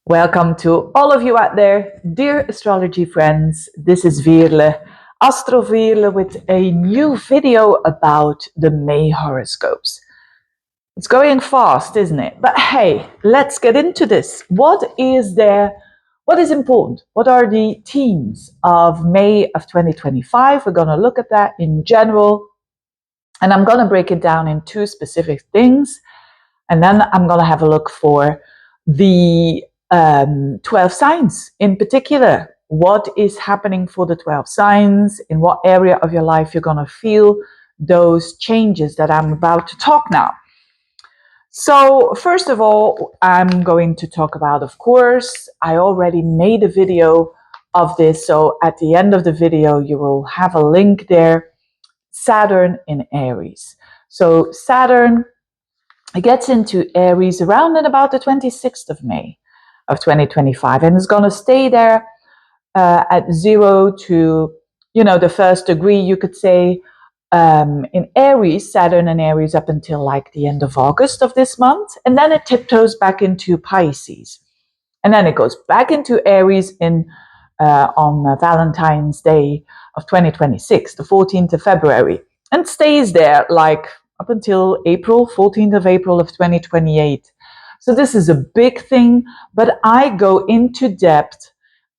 Welcome to all of you out there, dear astrology friends. This is Veerle, Astro Veerle, with a new video about the May horoscopes. It's going fast, isn't it? But hey, let's get into this. What is there? What is important? What are the themes of May of 2025? We're going to look at that in general, and I'm going to break it down in two specific things. And then I'm going to have a look for the 12 signs in particular. What is happening for the 12 signs? In what area of your life you're going to feel those changes that I'm about to talk now. So first of all, I'm going to talk about, of course, I already made a video of this. So at the end of the video, you will have a link there. Saturn in Aries. So Saturn, it gets into Aries around and about the 26th of May of 2025, and it's going to stay there at 0 to, the first degree, you could say, in Aries, Saturn in Aries up until like the end of August of this month, and then it tiptoes back into Pisces, and then it goes back into Aries on Valentine's Day of 2026, the 14th of February, and stays there like up until April, 14th of April of 2028. So this is a big thing, but I go into depth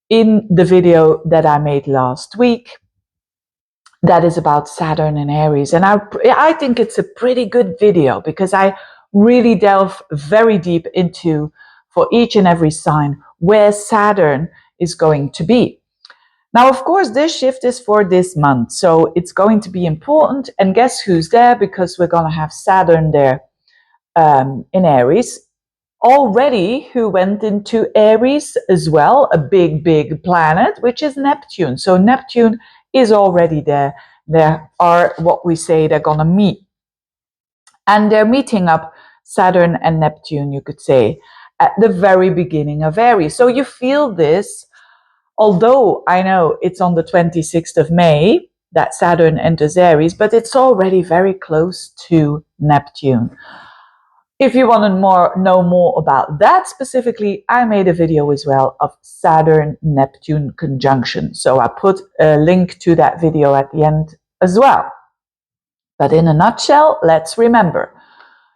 in the video that I made last week that is about Saturn and Aries. And I think it's a pretty good video because I really delve very deep into, for each and every sign, where Saturn is going to be. Now, of course, this shift is for this month, so it's going to be important. And guess who's there? Because we're going to have Saturn there in Aries already, who went into Aries as well, a big, big planet, which is Neptune. So Neptune is already there. There are what we say they're going to meet. And they're meeting up, Saturn and Neptune, you could say, at the very beginning of Aries. So you feel this. Although I know it's on the 26th of May that Saturn enters Aries, but it's already very close to Neptune. If you want to know more about that specifically, I made a video as well of Saturn-Neptune conjunction. So I put a link to that video at the end as well. But in a nutshell, let's remember,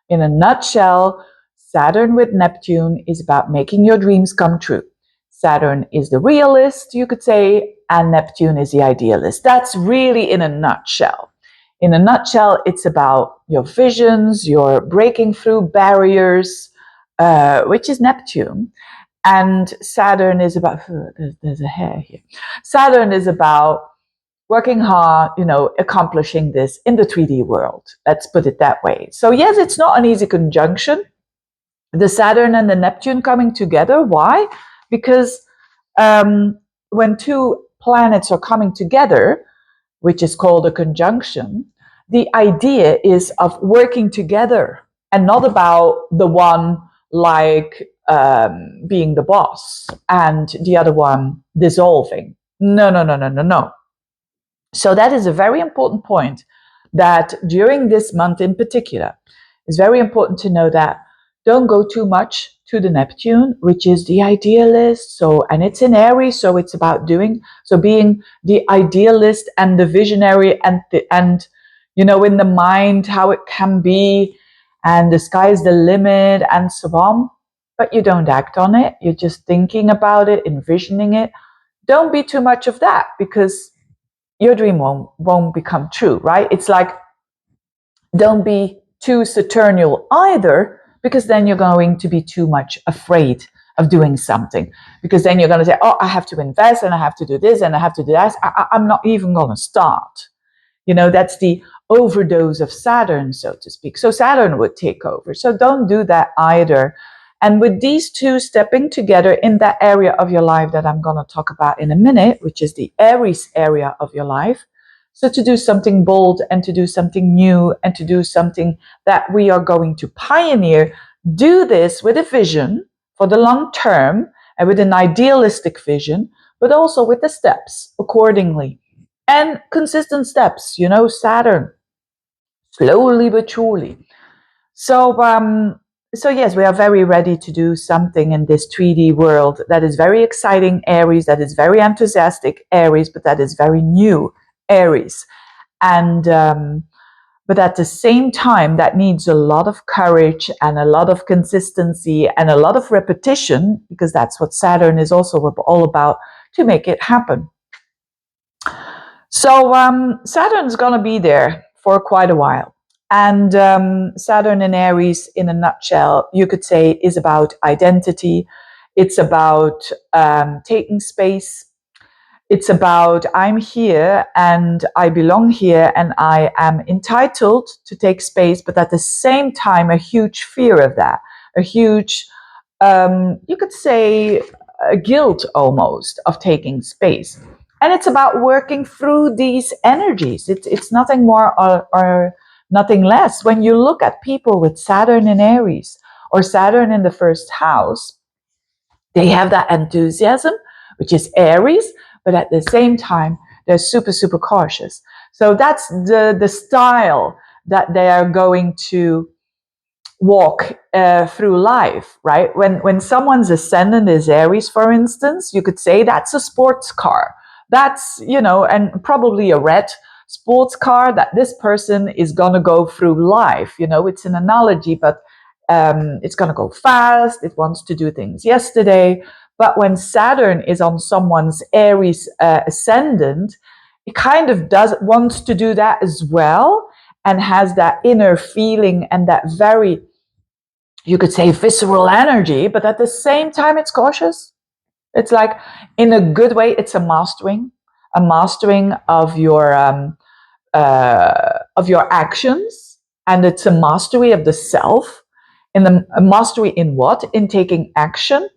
in a nutshell, Saturn with Neptune is about making your dreams come true. Saturn is the realist, you could say, and Neptune is the idealist. That's really in a nutshell. In a nutshell, it's about your visions, your breaking through barriers, which is Neptune. And Saturn is about, there's a hair here. Saturn is about working hard, accomplishing this in the 3D world. Let's put it that way. So yes, it's not an easy conjunction. The Saturn and the Neptune coming together. Why? Because when two planets are coming together, which is called a conjunction, the idea is of working together and not about the one like being the boss and the other one dissolving. No. So that is a very important point, that during this month in particular, it's very important to know that don't go too much to the Neptune, which is the idealist. So, and it's in Aries, so it's about being the idealist and the visionary and in the mind, how it can be, and the sky's the limit and so on. But you don't act on it. You're just thinking about it, envisioning it. Don't be too much of that, because your dream won't become true, right? It's like, don't be too Saturnal either, because then you're going to be too much afraid of doing something, because then you're going to say, oh, I have to invest and I have to do this and I have to do that. I'm not even going to start. That's the overdose of Saturn, so to speak. So Saturn would take over. So don't do that either. And with these two stepping together in that area of your life that I'm going to talk about in a minute, which is the Aries area of your life, so to do something bold and to do something new and to do something that we are going to pioneer, do this with a vision for the long term and with an idealistic vision, but also with the steps accordingly. And consistent steps, Saturn, slowly but surely. So So yes, we are very ready to do something in this 3D world that is very exciting, Aries, that is very enthusiastic, Aries, but that is very new, Aries. And but at the same time, that needs a lot of courage and a lot of consistency and a lot of repetition, because that's what Saturn is also all about, to make it happen. So Saturn's going to be there for quite a while. And Saturn in Aries, in a nutshell, you could say, is about identity. It's about taking space. It's about, I'm here and I belong here and I am entitled to take space, but at the same time, a huge fear of that, a huge, you could say, a guilt almost of taking space. And it's about working through these energies. It's nothing more or nothing less. When you look at people with Saturn in Aries or Saturn in the first house, they have that enthusiasm, which is Aries, but at the same time, they're super, super cautious. So that's the style that they are going to walk through life, right? When someone's ascendant is Aries, for instance, you could say that's a sports car. That's, and probably a red sports car that this person is going to go through life. It's an analogy, but it's going to go fast. It wants to do things yesterday. But when Saturn is on someone's Aries ascendant, it kind of wants to do that as well, and has that inner feeling and that very, you could say, visceral energy, but at the same time, it's cautious. It's like, in a good way, it's a mastering of your actions, and it's a mastery of the self. A mastery in what? In taking action.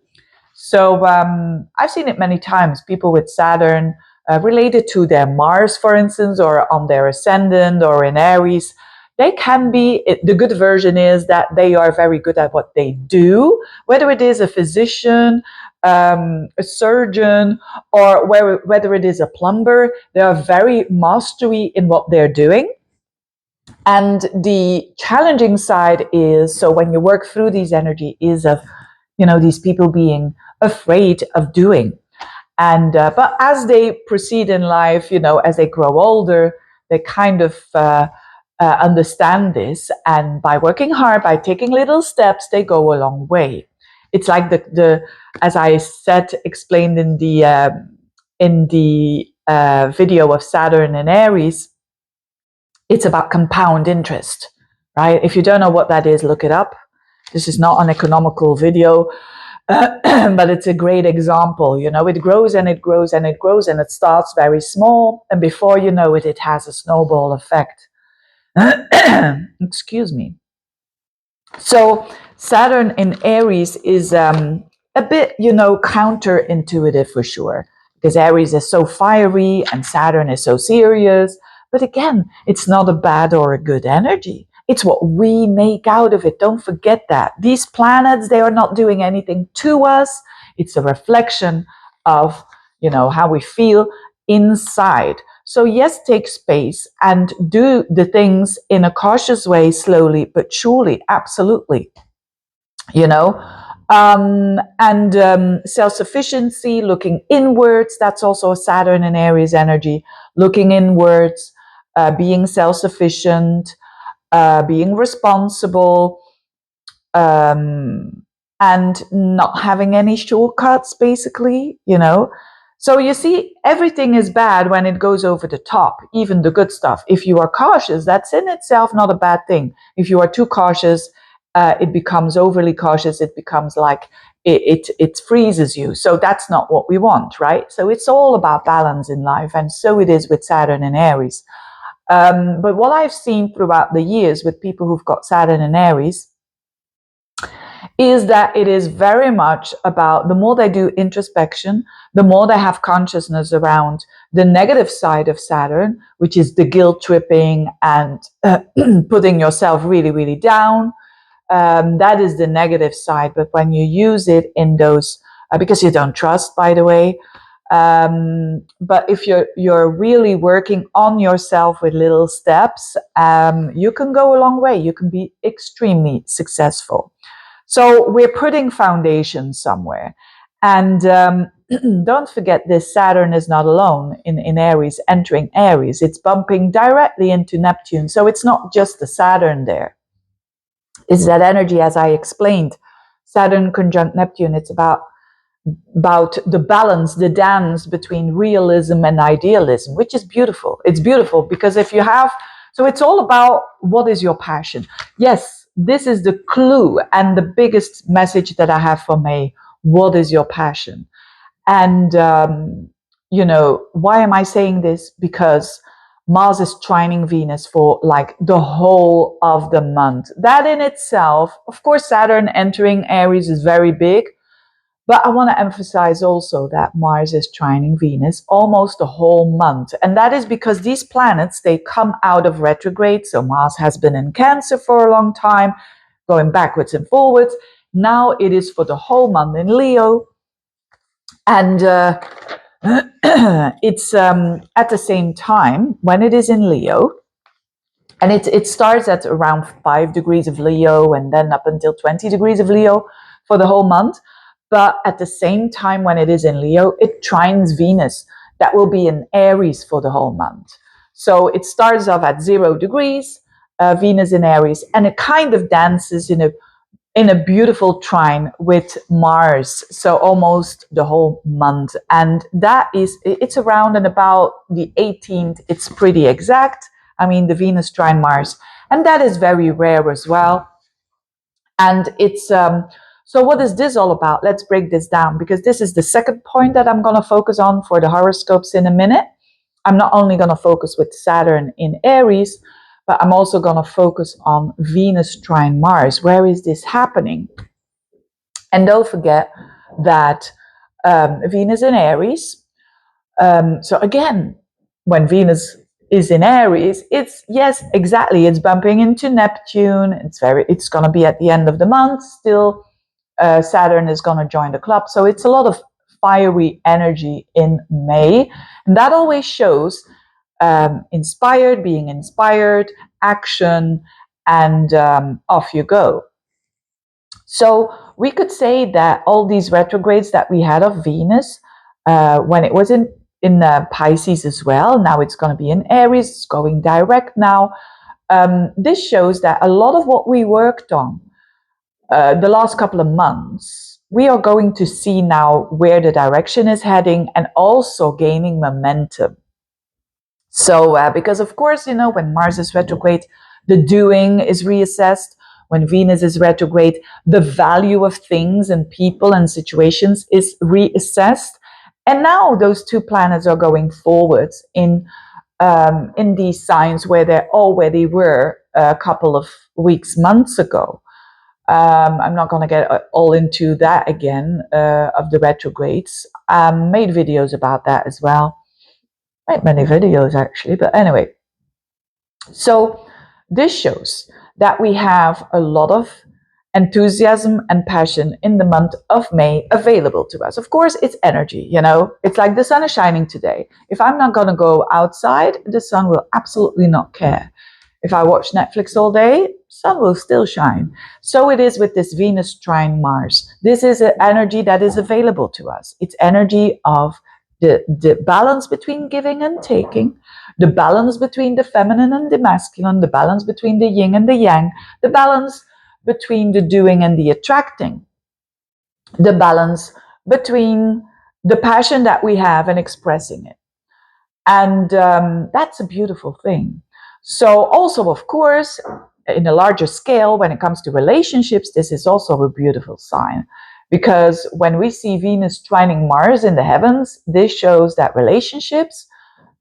So I've seen it many times. People with Saturn related to their Mars, for instance, or on their ascendant or in Aries, they can be, the good version is that they are very good at what they do, whether it is a physician, a surgeon, or whether it is a plumber. They are very mastery in what they're doing. And the challenging side is, so when you work through these energy, is of, these people being afraid of doing. And but as they proceed in life, as they grow older, they kind of understand this, and by working hard, by taking little steps, they go a long way. It's like the as I said, explained in the video of Saturn and Aries. It's about compound interest, right? If you don't know what that is, look it up. This is not an economical video, but it's a great example. It grows and it grows and it grows, and it starts very small, and before you know it, it has a snowball effect. Excuse me. So Saturn in Aries is a bit, counterintuitive for sure, because Aries is so fiery and Saturn is so serious. But again, it's not a bad or a good energy. It's what we make out of it. Don't forget that. These planets, they are not doing anything to us. It's a reflection of, how we feel inside. So yes, take space and do the things in a cautious way, slowly but surely, absolutely. And self-sufficiency, looking inwards, that's also a Saturn and Aries energy. Looking inwards, being self-sufficient, being responsible, and not having any shortcuts, basically, So you see, everything is bad when it goes over the top, even the good stuff. If you are cautious, that's in itself not a bad thing. If you are too cautious, it becomes overly cautious. It becomes like it freezes you. So that's not what we want, right? So it's all about balance in life. And so it is with Saturn and Aries. But what I've seen throughout the years with people who've got Saturn and Aries is that it is very much about, the more they do introspection, the more they have consciousness around the negative side of Saturn, which is the guilt tripping and putting yourself really, really down. That is the negative side. But when you use it in those, because you don't trust, by the way, but if you're really working on yourself with little steps, you can go a long way. You can be extremely successful. So we're putting foundation somewhere. And don't forget this, Saturn is not alone in Aries, entering Aries. It's bumping directly into Neptune. So it's not just the Saturn there. It's that energy, as I explained. Saturn conjunct Neptune, it's about the balance, the dance between realism and idealism, which is beautiful. It's beautiful because if you have, so it's all about what is your passion. Yes, this is the clue and the biggest message that I have for May. What is your passion? And, why am I saying this? Because Mars is trining Venus for like the whole of the month. That in itself, of course, Saturn entering Aries is very big. But I want to emphasize also that Mars is trining Venus almost the whole month. And that is because these planets, they come out of retrograde. So Mars has been in Cancer for a long time, going backwards and forwards. Now it is for the whole month in Leo. And it's at the same time, when it is in Leo, and it starts at around 5 degrees of Leo and then up until 20 degrees of Leo for the whole month. But at the same time, when it is in Leo, it trines Venus. That will be in Aries for the whole month. So it starts off at 0 degrees, Venus in Aries, and it kind of dances in a beautiful trine with Mars. So almost the whole month. And it's around and about the 18th. It's pretty exact. I mean, the Venus trine Mars. And that is very rare as well. And it's... So what is this all about? Let's break this down, because this is the second point that I'm going to focus on for the horoscopes in a minute. I'm not only going to focus with Saturn in Aries, but I'm also going to focus on Venus trine Mars. Where is this happening? And don't forget that Venus in Aries. So again, when Venus is in Aries, it's bumping into Neptune. It's going to be at the end of the month still. Saturn is going to join the club. So it's a lot of fiery energy in May. And that always shows being inspired, action, and off you go. So we could say that all these retrogrades that we had of Venus, when it was in Pisces as well, now it's going to be in Aries, it's going direct now. This shows that a lot of what we worked on the last couple of months, we are going to see now where the direction is heading and also gaining momentum. So, because of course, when Mars is retrograde, the doing is reassessed. When Venus is retrograde, the value of things and people and situations is reassessed. And now those two planets are going forwards in these signs where they already were a couple of months ago. I'm not going to get all into that again, of the retrogrades. Made videos about that as well. Made many videos actually, but anyway. So this shows that we have a lot of enthusiasm and passion in the month of May available to us. Of course, it's energy, It's like the sun is shining today. If I'm not going to go outside, the sun will absolutely not care. If I watch Netflix all day, sun will still shine. So it is with this Venus trine Mars. This is an energy that is available to us. It's energy of the balance between giving and taking, the balance between the feminine and the masculine, the balance between the yin and the yang, the balance between the doing and the attracting, the balance between the passion that we have and expressing it. And that's a beautiful thing. So also, of course, in a larger scale, when it comes to relationships, this is also a beautiful sign. Because when we see Venus trining Mars in the heavens, this shows that relationships,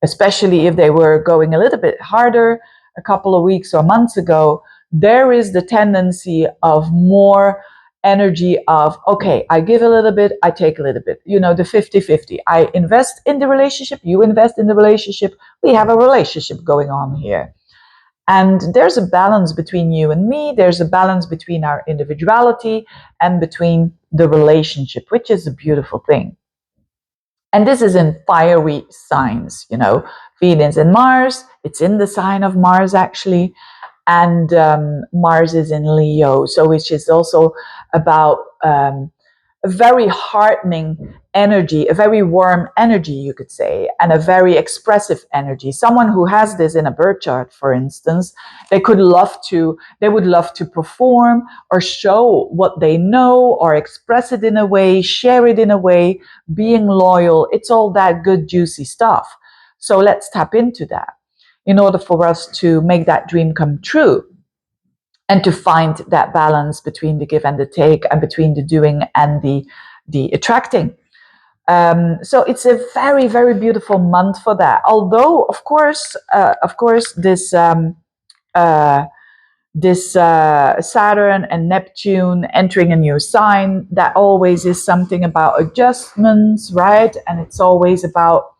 especially if they were going a little bit harder a couple of weeks or months ago, there is the tendency of more energy of, okay, I give a little bit, I take a little bit, the 50-50. I invest in the relationship, you invest in the relationship, we have a relationship going on here. And there's a balance between you and me, there's a balance between our individuality and between the relationship, which is a beautiful thing. And this is in fiery signs, Venus and Mars, it's in the sign of Mars actually. and Mars is in Leo, so which is also about a very heartening energy, a very warm energy, you could say, and a very expressive energy. Someone who has this in a birth chart, for instance, they would love to perform or show what they know or express it in a way, share it in a way, being loyal. It's all that good, juicy stuff. So let's tap into that in order for us to make that dream come true and to find that balance between the give and the take and between the doing and the attracting. So it's a very, very beautiful month for that. Although, of course, this Saturn and Neptune entering a new sign, that always is something about adjustments, right? And it's always about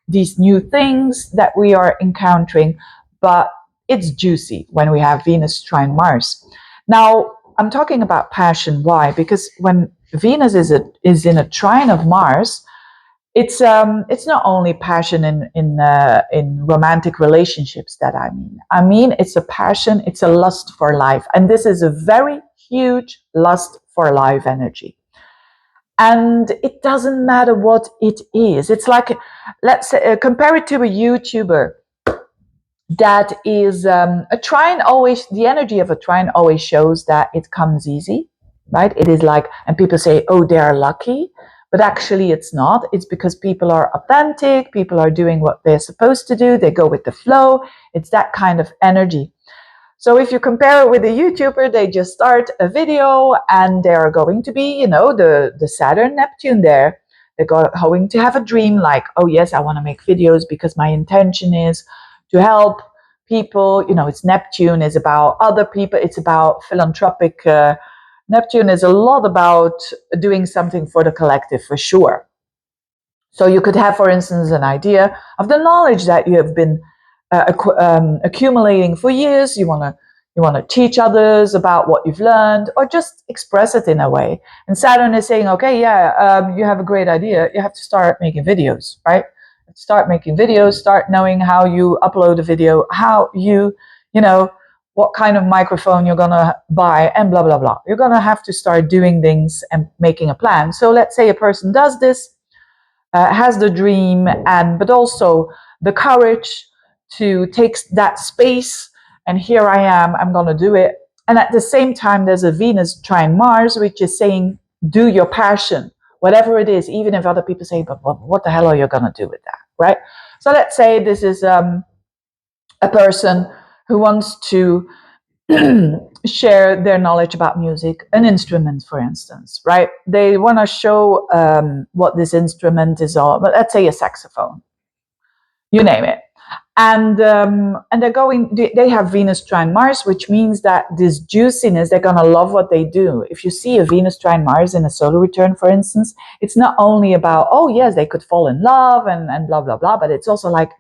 these new things that we are encountering, but it's juicy when we have Venus trine Mars. Now, I'm talking about passion. Why? Because when Venus is in a trine of Mars, it's not only passion in romantic relationships that I mean it's a passion, it's a lust for life, and this is a very huge lust for life energy. And it doesn't matter what it is. It's like, let's say, compare it to a YouTuber that is a trine. Always, the energy of a trine always shows that it comes easy, right? It is like, and people say, oh, they are lucky, but actually it's not. It's because people are authentic, people are doing what they're supposed to do, they go with the flow. It's that kind of energy. So if you compare it with a YouTuber, they just start a video and they're going to be, the Saturn, Neptune there. They're going to have a dream like, oh yes, I want to make videos because my intention is to help people. It's Neptune, is about other people. It's about philanthropic. Neptune is a lot about doing something for the collective, for sure. So you could have, for instance, an idea of the knowledge that you have been accumulating for years. You want to teach others about what you've learned, or just express it in a way. And Saturn is saying, okay, you have a great idea. You have to start making videos, right? Start making videos. Start knowing how you upload a video, how what kind of microphone you're gonna buy, and blah blah blah. You're gonna have to start doing things and making a plan. So let's say a person does this. Has the dream, but also the courage to take that space, and here I am, I'm going to do it. And at the same time, there's a Venus trine Mars, which is saying, do your passion, whatever it is, even if other people say, but what the hell are you going to do with that, right? So let's say this is a person who wants to share their knowledge about music, an instrument, for instance, right? They want to show what this instrument is all, but let's say a saxophone, you name it. And they have Venus trine Mars, which means that this juiciness, they're going to love what they do. If you see a Venus trine Mars in a solar return, for instance, it's not only about, oh yes, they could fall in love and blah blah blah, but it's also like,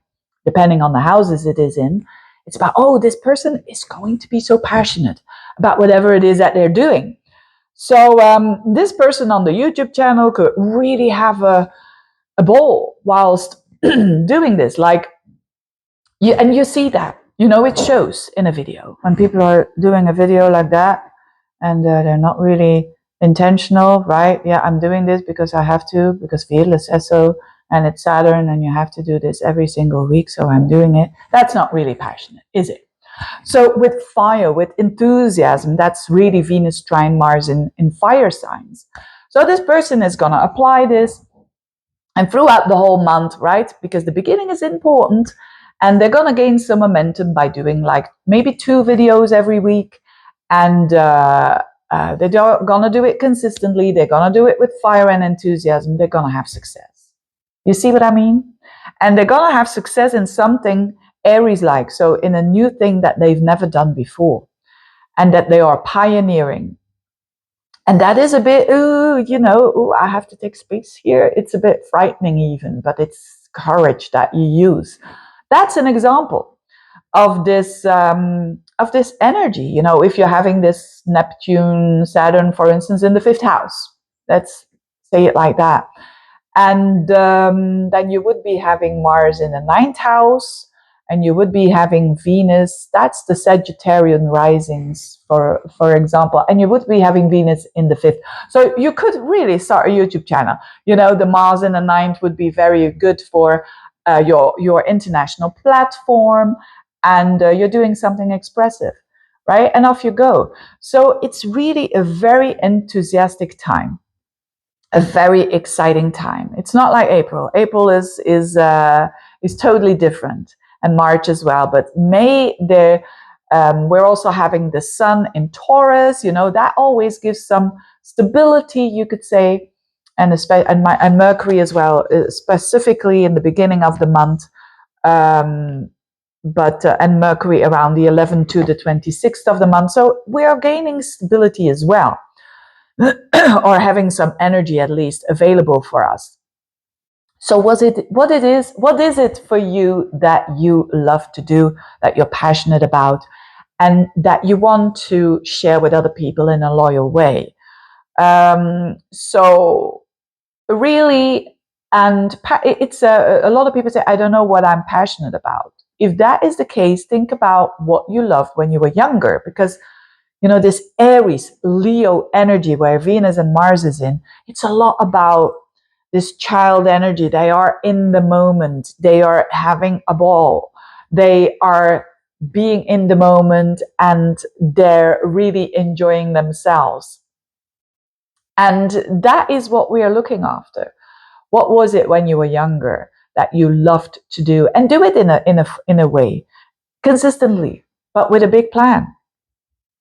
depending on the houses it is in, it's about, oh, this person is going to be so passionate about whatever it is that they're doing. So this person on the YouTube channel could really have a ball whilst doing this. Like, and you see that, it shows in a video when people are doing a video like that, and they're not really intentional, right? Yeah, I'm doing this because I have to, because Veerle says so, and it's Saturn, and you have to do this every single week, so I'm doing it. That's not really passionate, is it? So with fire, with enthusiasm, that's really Venus trine Mars in fire signs. So this person is going to apply this, and throughout the whole month, right? Because the beginning is important, and they're going to gain some momentum by doing like maybe 2 videos every week, and they're going to do it consistently. They're going to do it with fire and enthusiasm. They're going to have success. You see what I mean? And they're going to have success in something Aries-like, so in a new thing that they've never done before, and that they are pioneering. And that is a bit, I have to take space here. It's a bit frightening even, but it's courage that you use. That's an example of this energy. If you're having this Neptune, Saturn, for instance, in the 5th house, let's say it like that. And then you would be having Mars in the 9th house, and you would be having Venus, that's the Sagittarian risings, for example, and you would be having Venus in the 5th. So you could really start a YouTube channel. You know, the Mars in the 9th would be very good for your international platform, and you're doing something expressive, right? And off you go. So it's really a very enthusiastic time, a very exciting time. It's not like April. April is totally different, and March as well. But May, we're also having the Sun in Taurus. You know, that always gives some stability, you could say, and Mercury as well, specifically in the beginning of the month. And Mercury around the 11th to the 26th of the month. So we are gaining stability as well. Or having some energy at least available for us. So what is it for you that you love to do, that you're passionate about, and that you want to share with other people in a loyal way? So really, and it's a lot of people say, I don't know what I'm passionate about. If that is the case, think about what you loved when you were younger, because you know, this Aries, Leo energy where Venus and Mars is in, it's a lot about this child energy. They are in the moment. They are having a ball. They are being in the moment, and they're really enjoying themselves. And that is what we are looking after. What was it when you were younger that you loved to do? And do it in a way, consistently, but with a big plan.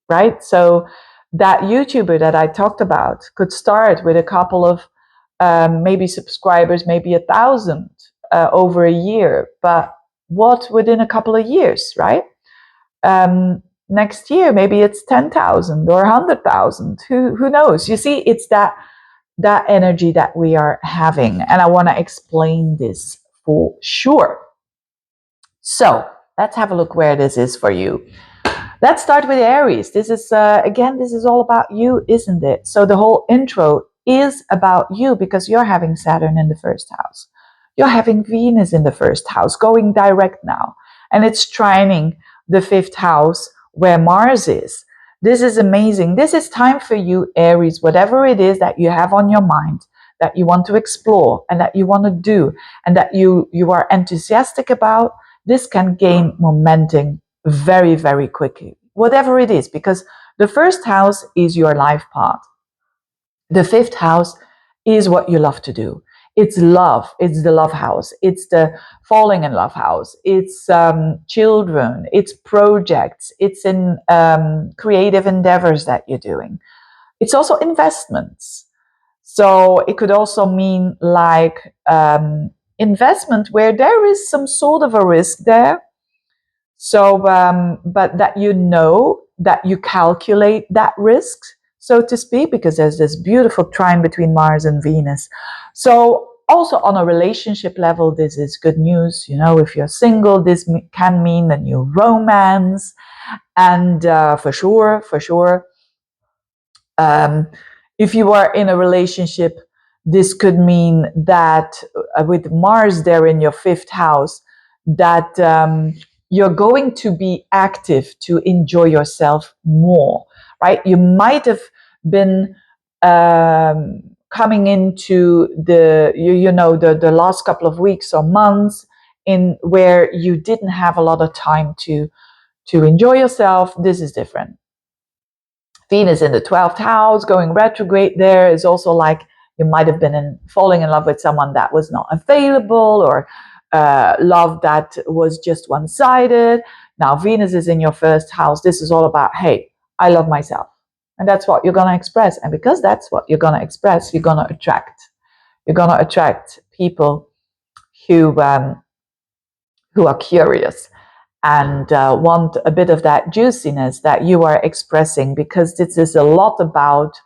Right? So that YouTuber that I talked about could start with a couple of maybe subscribers, maybe 1,000 over a year. But what within a couple of years, right? Next year, maybe it's 10,000 or 100,000. Who knows? You see, it's that energy that we are having. And I want to explain this for sure. So let's have a look where this is for you. Let's start with Aries. This is, again, this is all about you, isn't it? So the whole intro is about you because you're having Saturn in the 1st house. You're having Venus in the 1st house, going direct now. And it's trining the 5th house where Mars is. This is amazing. This is time for you, Aries, whatever it is that you have on your mind, that you want to explore and that you want to do and that you are enthusiastic about, this can gain momentum very, very quickly, whatever it is, because the 1st house is your life path. The 5th house is what you love to do. It's love. It's the love house. It's the falling in love house. It's children. It's projects. It's in creative endeavors that you're doing. It's also investments. So it could also mean like investment where there is some sort of a risk there. So, but that you know, that you calculate that risk, so to speak, because there's this beautiful trine between Mars and Venus. So also on a relationship level, this is good news. You know, if you're single, this can mean a new romance. And for sure, if you are in a relationship, this could mean that with Mars there in your 5th house, that you're going to be active to enjoy yourself more, right? You might have been coming into the last couple of weeks or months in where you didn't have a lot of time to enjoy yourself. This is different. Venus in the 12th house going retrograde there is also like you might have been falling in love with someone that was not available, or love that was just one-sided. Now Venus is in your 1st house. This is all about, hey, I love myself. And that's what you're going to express. And because that's what you're going to express, you're going to attract. You're going to attract people who are curious and want a bit of that juiciness that you are expressing, because this is a lot about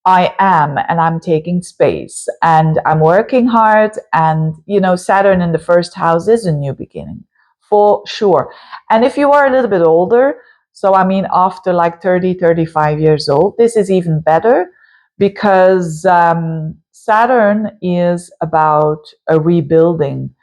I am, and I'm taking space, and I'm working hard, and you know, Saturn in the 1st house is a new beginning, for sure. And if you are a little bit older, so I mean after like 30, 35 years old, this is even better, because Saturn is about a rebuilding.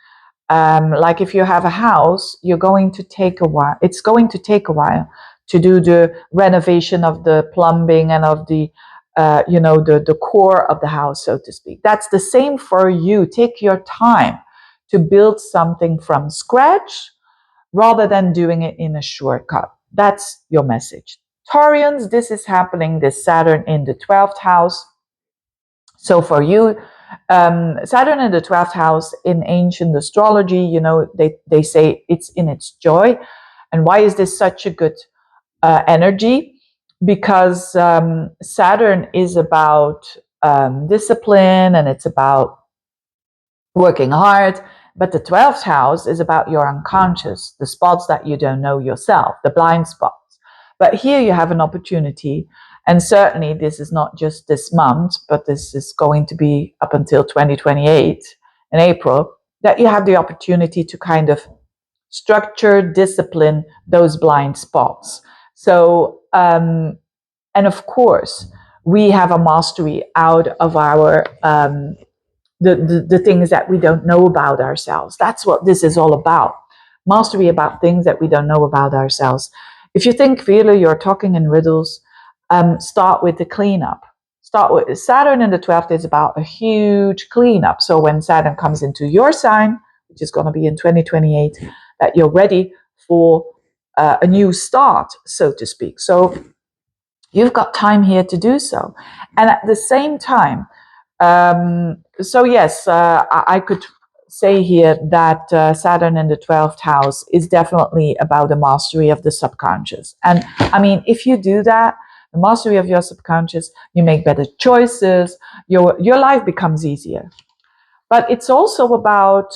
Like if you have a house, you're going to take a while. It's going to take a while to do the renovation of the plumbing and of the, the core of the house, so to speak. That's the same for you. Take your time to build something from scratch rather than doing it in a shortcut. That's your message. Taurians, this is happening, this Saturn in the 12th house. So for you, Saturn in the 12th house in ancient astrology, they say it's in its joy. And why is this such a good energy? Because Saturn is about discipline, and it's about working hard. But the 12th house is about your unconscious, the spots that you don't know yourself, the blind spots. But here you have an opportunity. And certainly this is not just this month, but this is going to be up until 2028 in April, that you have the opportunity to kind of structure, discipline those blind spots. So, and of course, we have a mastery out of our the things that we don't know about ourselves. That's what this is all about. Mastery about things that we don't know about ourselves. If you think, Veerle, you're talking in riddles, start with the cleanup. Start with Saturn in the 12th is about a huge cleanup. So when Saturn comes into your sign, which is going to be in 2028, that you're ready for a new start, so to speak. So you've got time here to do so. And at the same time, so yes, I could say here that Saturn in the 12th house is definitely about the mastery of the subconscious. And I mean, if you do that, the mastery of your subconscious, you make better choices, your life becomes easier. But it's also about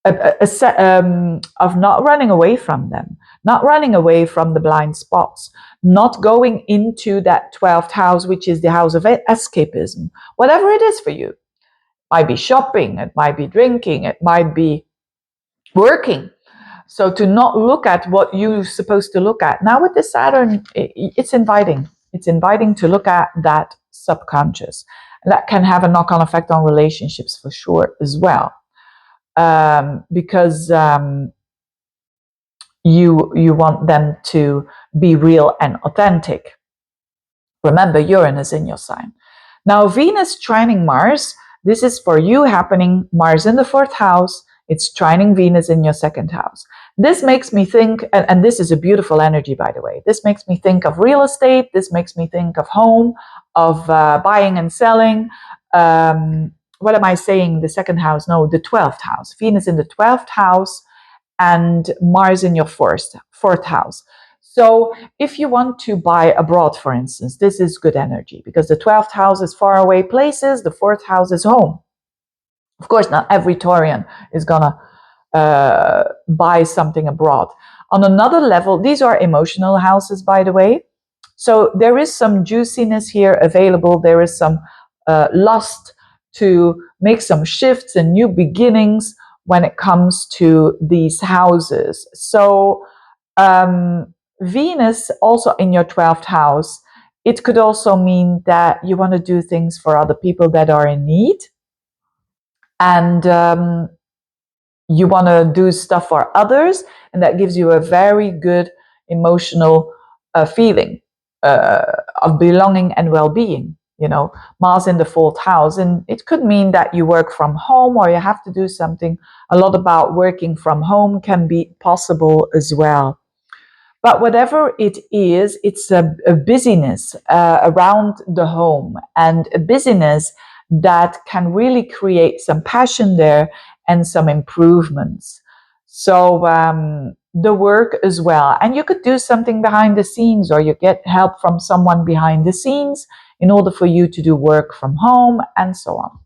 of not running away from them, not running away from the blind spots, not going into that 12th house, which is the house of escapism, whatever it is for you. It might be shopping, it might be drinking, it might be working. So to not look at what you're supposed to look at. Now with the Saturn, it's inviting. It's inviting to look at that subconscious. And that can have a knock-on effect on relationships for sure as well. Because you want them to be real and authentic. Remember, Uranus in your sign. Now, Venus trining Mars, this is for you happening, Mars in the 4th house, it's trining Venus in your 2nd house. This makes me think, and this is a beautiful energy, by the way, this makes me think of real estate, this makes me think of home, of buying and selling. What am I saying? The 2nd house? No, the 12th house. Venus in the 12th house and Mars in your 4th house. So if you want to buy abroad, for instance, this is good energy because the 12th house is far away places, the 4th house is home. Of course, not every Taurian is going to buy something abroad. On another level, these are emotional houses, by the way. So there is some juiciness here available. There is some lust to make some shifts and new beginnings when it comes to these houses. So Venus also in your 12th house, it could also mean that you want to do things for other people that are in need. And you want to do stuff for others. And that gives you a very good emotional feeling of belonging and well-being. Mars in the 4th house. And it could mean that you work from home or you have to do something. A lot about working from home can be possible as well. But whatever it is, it's a busyness around the home and a busyness that can really create some passion there and some improvements. So the work as well. And you could do something behind the scenes or you get help from someone behind the scenes in order for you to do work from home and so on.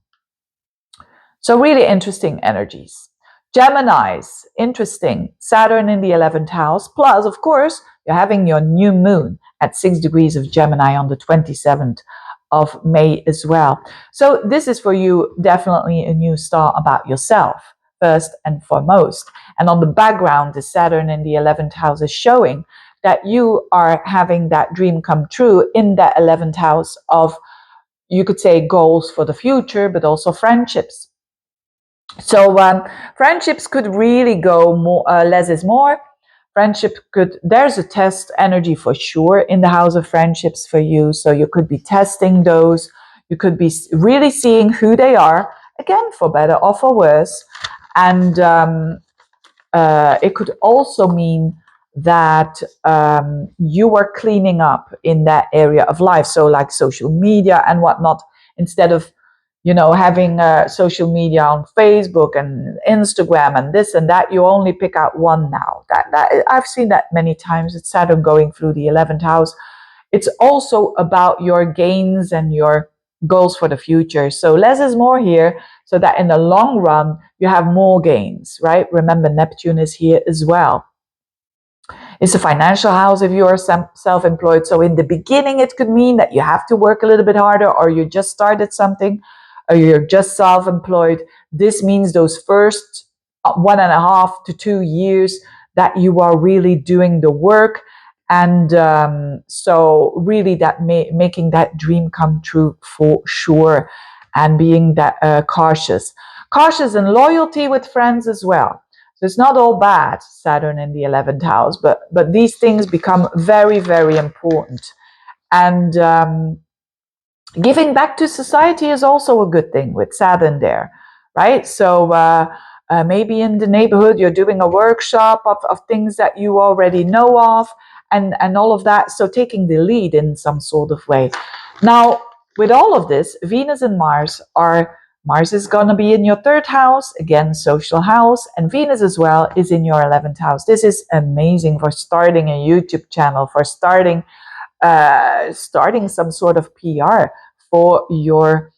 So really interesting energies. Geminis, interesting. Saturn in the 11th house. Plus, of course, you're having your new moon at 6 degrees of Gemini on the 27th of May as well. So this is for you definitely a new start about yourself, first and foremost. And on the background, the Saturn in the 11th house is showing that you are having that dream come true in that 11th house of, you could say, goals for the future, but also friendships. So friendships could really go more, less is more. Friendship could, there's a test energy for sure in the house of friendships for you. So you could be testing those. You could be really seeing who they are, again, for better or for worse. And it could also mean that you are cleaning up in that area of life. So like social media and whatnot, instead of, having social media on Facebook and Instagram and this and that, you only pick out one now. That I've seen that many times. It's Saturn going through the 11th house. It's also about your gains and your goals for the future. So less is more here, so that in the long run, you have more gains, right? Remember, Neptune is here as well. It's a financial house if you are self-employed. So in the beginning, it could mean that you have to work a little bit harder, or you just started something, or you're just self-employed. This means those first 1.5 to 2 years that you are really doing the work. And so really that making that dream come true for sure, and being that cautious and loyalty with friends as well. So it's not all bad, Saturn in the 11th house, but these things become very, very important. And giving back to society is also a good thing with Saturn there, right? So maybe in the neighborhood you're doing a workshop of things that you already know of, and all of that. So taking the lead in some sort of way. Now, with all of this, Venus and Mars is going to be in your third house, again, social house, and Venus as well is in your 11th house. This is amazing for starting a YouTube channel, for starting some sort of PR for your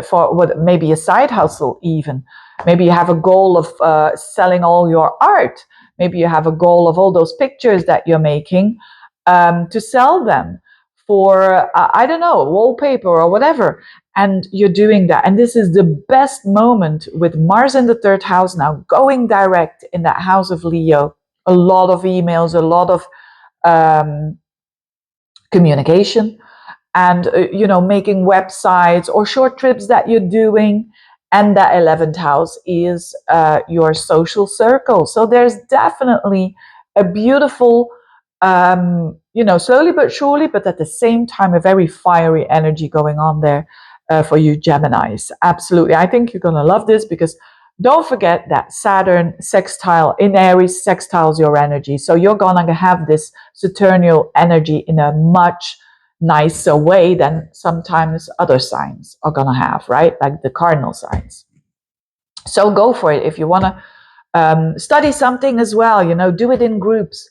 for what maybe a side hustle even. Maybe you have a goal of selling all your art. Maybe you have a goal of all those pictures that you're making to sell them for I don't know, wallpaper or whatever. And you're doing that. And this is the best moment with Mars in the third house now going direct in that house of Leo. A lot of emails, a lot of um, communication, and making websites or short trips that you're doing. And the 11th house is your social circle. So there's definitely a beautiful slowly but surely, but at the same time a very fiery energy going on there for you Geminis. Absolutely, I think you're going to love this, because don't forget that Saturn sextile in Aries sextiles your energy. So you're going to have this Saturnal energy in a much nicer way than sometimes other signs are going to have, right? Like the cardinal signs. So go for it. If you want to study something as well, do it in groups.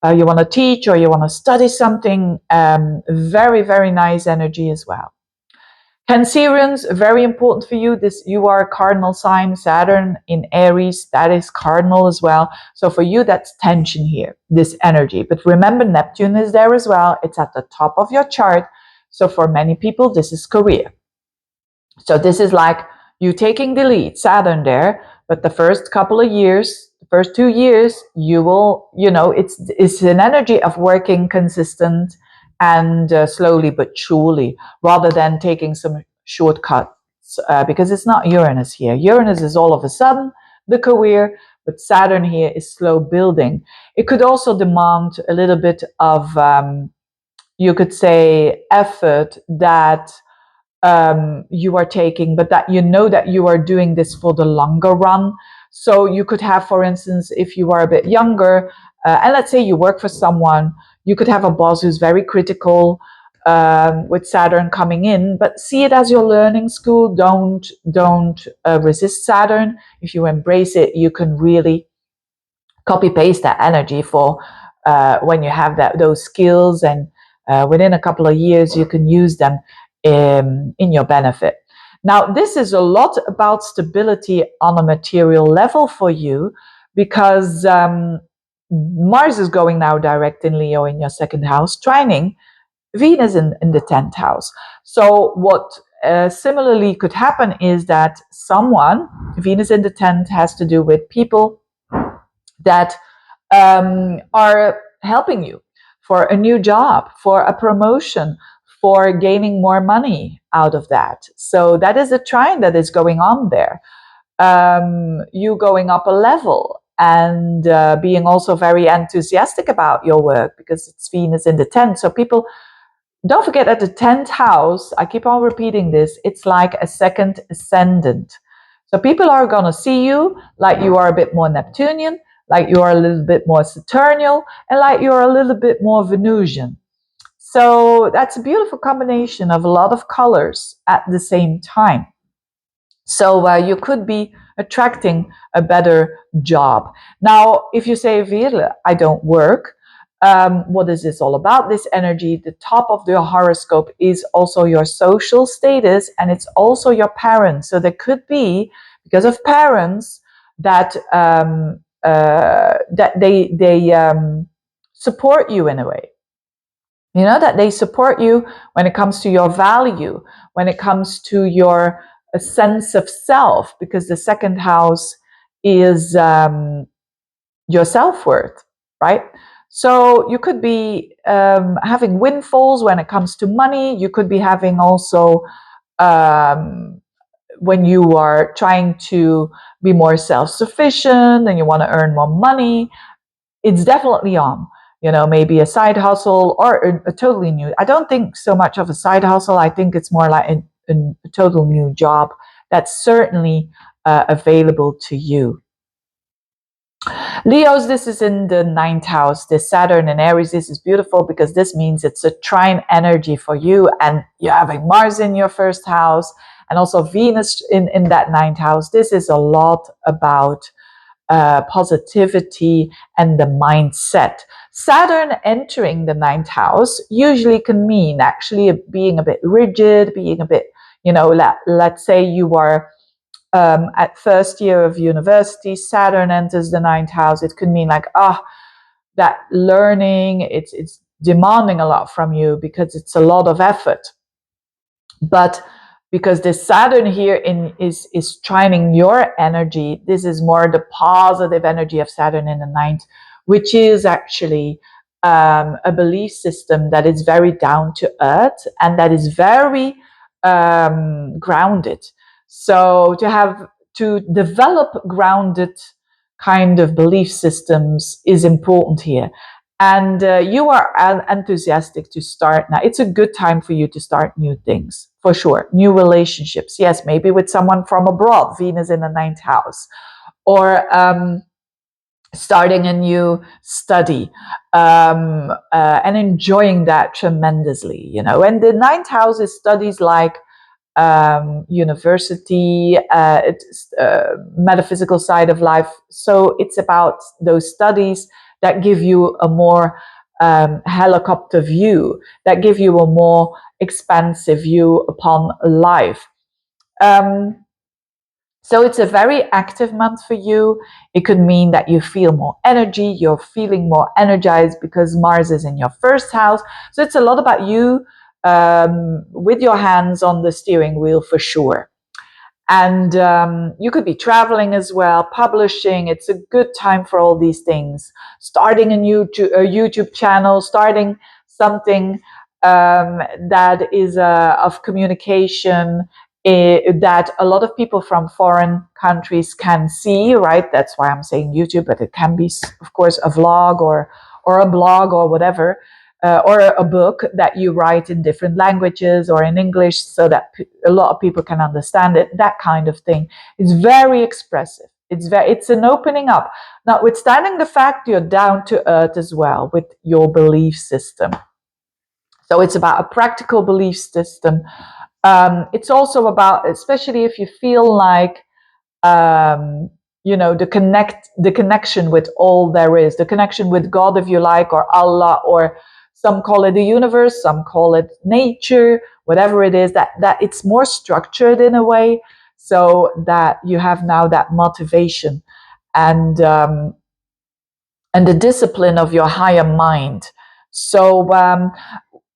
You want to teach or you want to study something, very, very nice energy as well. Cancerians, very important for you. You are a cardinal sign, Saturn in Aries, that is cardinal as well. So for you, that's tension here, this energy. But remember, Neptune is there as well. It's at the top of your chart. So for many people, this is career. So this is like you taking the lead, Saturn there. But the first couple of years, the first 2 years, you will, it's an energy of working consistent and slowly but surely, rather than taking some shortcuts, because it's not Uranus here. Uranus is all of a sudden the career, but Saturn here is slow building. It could also demand a little bit of, you could say, effort that you are taking, but that that you are doing this for the longer run. So you could have, for instance, if you are a bit younger, and let's say you work for someone, you could have a boss who's very critical with Saturn coming in, but see it as your learning school. Don't resist Saturn. If you embrace it, you can really copy paste that energy for when you have those skills, and within a couple of years you can use them in your benefit. Now, this is a lot about stability on a material level for you, because Mars is going now direct in Leo in your second house, trining Venus in the 10th house. So what similarly could happen is that Venus in the 10th has to do with people that are helping you for a new job, for a promotion, for gaining more money out of that. So that is a trine that is going on there. you going up a level and being also very enthusiastic about your work, because it's Venus in the 10th. So people, don't forget that the 10th house, I keep on repeating this, it's like a second ascendant. So people are going to see you like you are a bit more Neptunian, like you are a little bit more Saturnial, and like you're a little bit more Venusian. So that's a beautiful combination of a lot of colors at the same time. So you could be attracting a better job. Now, if you say, Veerle, I don't work, what is this all about? This energy, the top of the horoscope is also your social status, and it's also your parents. So there could be, because of parents, that that they support you in a way. You know, that they support you when it comes to your value, when it comes to your a sense of self, because the second house is your self-worth, right? So you could be having windfalls when it comes to money. You could be having also when you are trying to be more self-sufficient and you want to earn more money, it's definitely on. You know, maybe a side hustle or a totally new. I don't think so much of a side hustle. I think it's more like a total new job that's certainly available to you. Leos, this is in the 9th house. This Saturn in Aries, this is beautiful because this means it's a trine energy for you, and you're having Mars in your 1st house and also Venus in that 9th house. This is a lot about positivity and the mindset. Saturn entering the 9th house usually can mean actually being a bit rigid, being a bit, you know, let's say you are at 1st year of university, Saturn enters the 9th house. It could mean like, that learning, it's demanding a lot from you because it's a lot of effort. But because this Saturn here is trining your energy, this is more the positive energy of Saturn in the 9th, which is actually a belief system that is very down to earth and that is very grounded. So to develop grounded kind of belief systems is important here. And you are enthusiastic to start now. It's a good time for you to start new things, for sure. New relationships. Yes, maybe with someone from abroad, Venus in the 9th house. Or starting a new study and enjoying that tremendously, you know. And the 9th house is studies like university, metaphysical side of life. So it's about those studies that give you a more helicopter view, that give you a more expansive view upon life. So it's a very active month for you. It could mean that you feel more energy, you're feeling more energized because Mars is in your 1st house. So it's a lot about you with your hands on the steering wheel for sure. And you could be traveling as well, publishing. It's a good time for all these things. Starting a YouTube channel, starting something that is of communication that a lot of people from foreign countries can see, right? That's why I'm saying YouTube, but it can be, of course, a vlog or a blog or whatever. Or a book that you write in different languages or in English so that a lot of people can understand it, that kind of thing. It's very expressive. It's an opening up. Notwithstanding the fact you're down to earth as well with your belief system. So it's about a practical belief system. It's also about, especially if you feel like, you know, the connection with all there is, the connection with God, if you like, or Allah, or some call it the universe, some call it nature, whatever it is, that it's more structured in a way, so that you have now that motivation and the discipline of your higher mind. So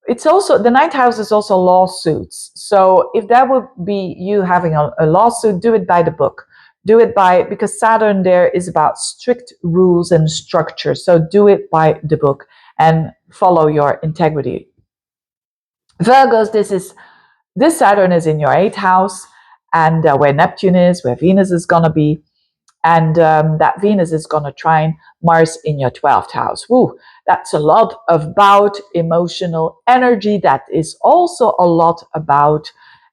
it's also, the 9th house is also lawsuits. So if that would be you having a lawsuit, do it by the book. Do it because Saturn there is about strict rules and structure. So do it by the book and follow your integrity. Virgos, this Saturn is in your 8th house, and where Neptune is, where Venus is going to be. And that Venus is going to trine Mars in your 12th house. Woo, that's a lot about emotional energy. That is also a lot about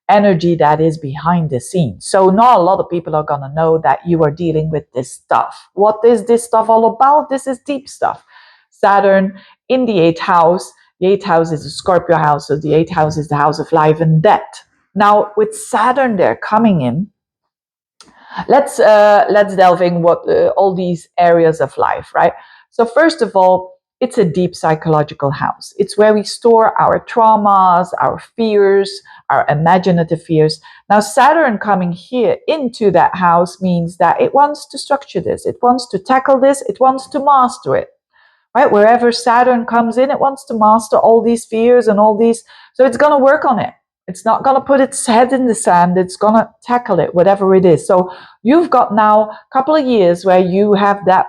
energy that is behind the scenes. So not a lot of people are going to know that you are dealing with this stuff. What is this stuff all about? This is deep stuff. Saturn in the 8th house. The 8th house is a Scorpio house, so the 8th house is the house of life and death. Now, with Saturn there coming in, let's delve in what all these areas of life, right? So first of all, it's a deep psychological house. It's where we store our traumas, our fears, our imaginative fears. Now, Saturn coming here into that house means that it wants to structure this, it wants to tackle this, it wants to master it. Right? Wherever Saturn comes in, it wants to master all these fears and all these. So it's going to work on it. It's not going to put its head in the sand. It's going to tackle it, whatever it is. So you've got now a couple of years where you have that,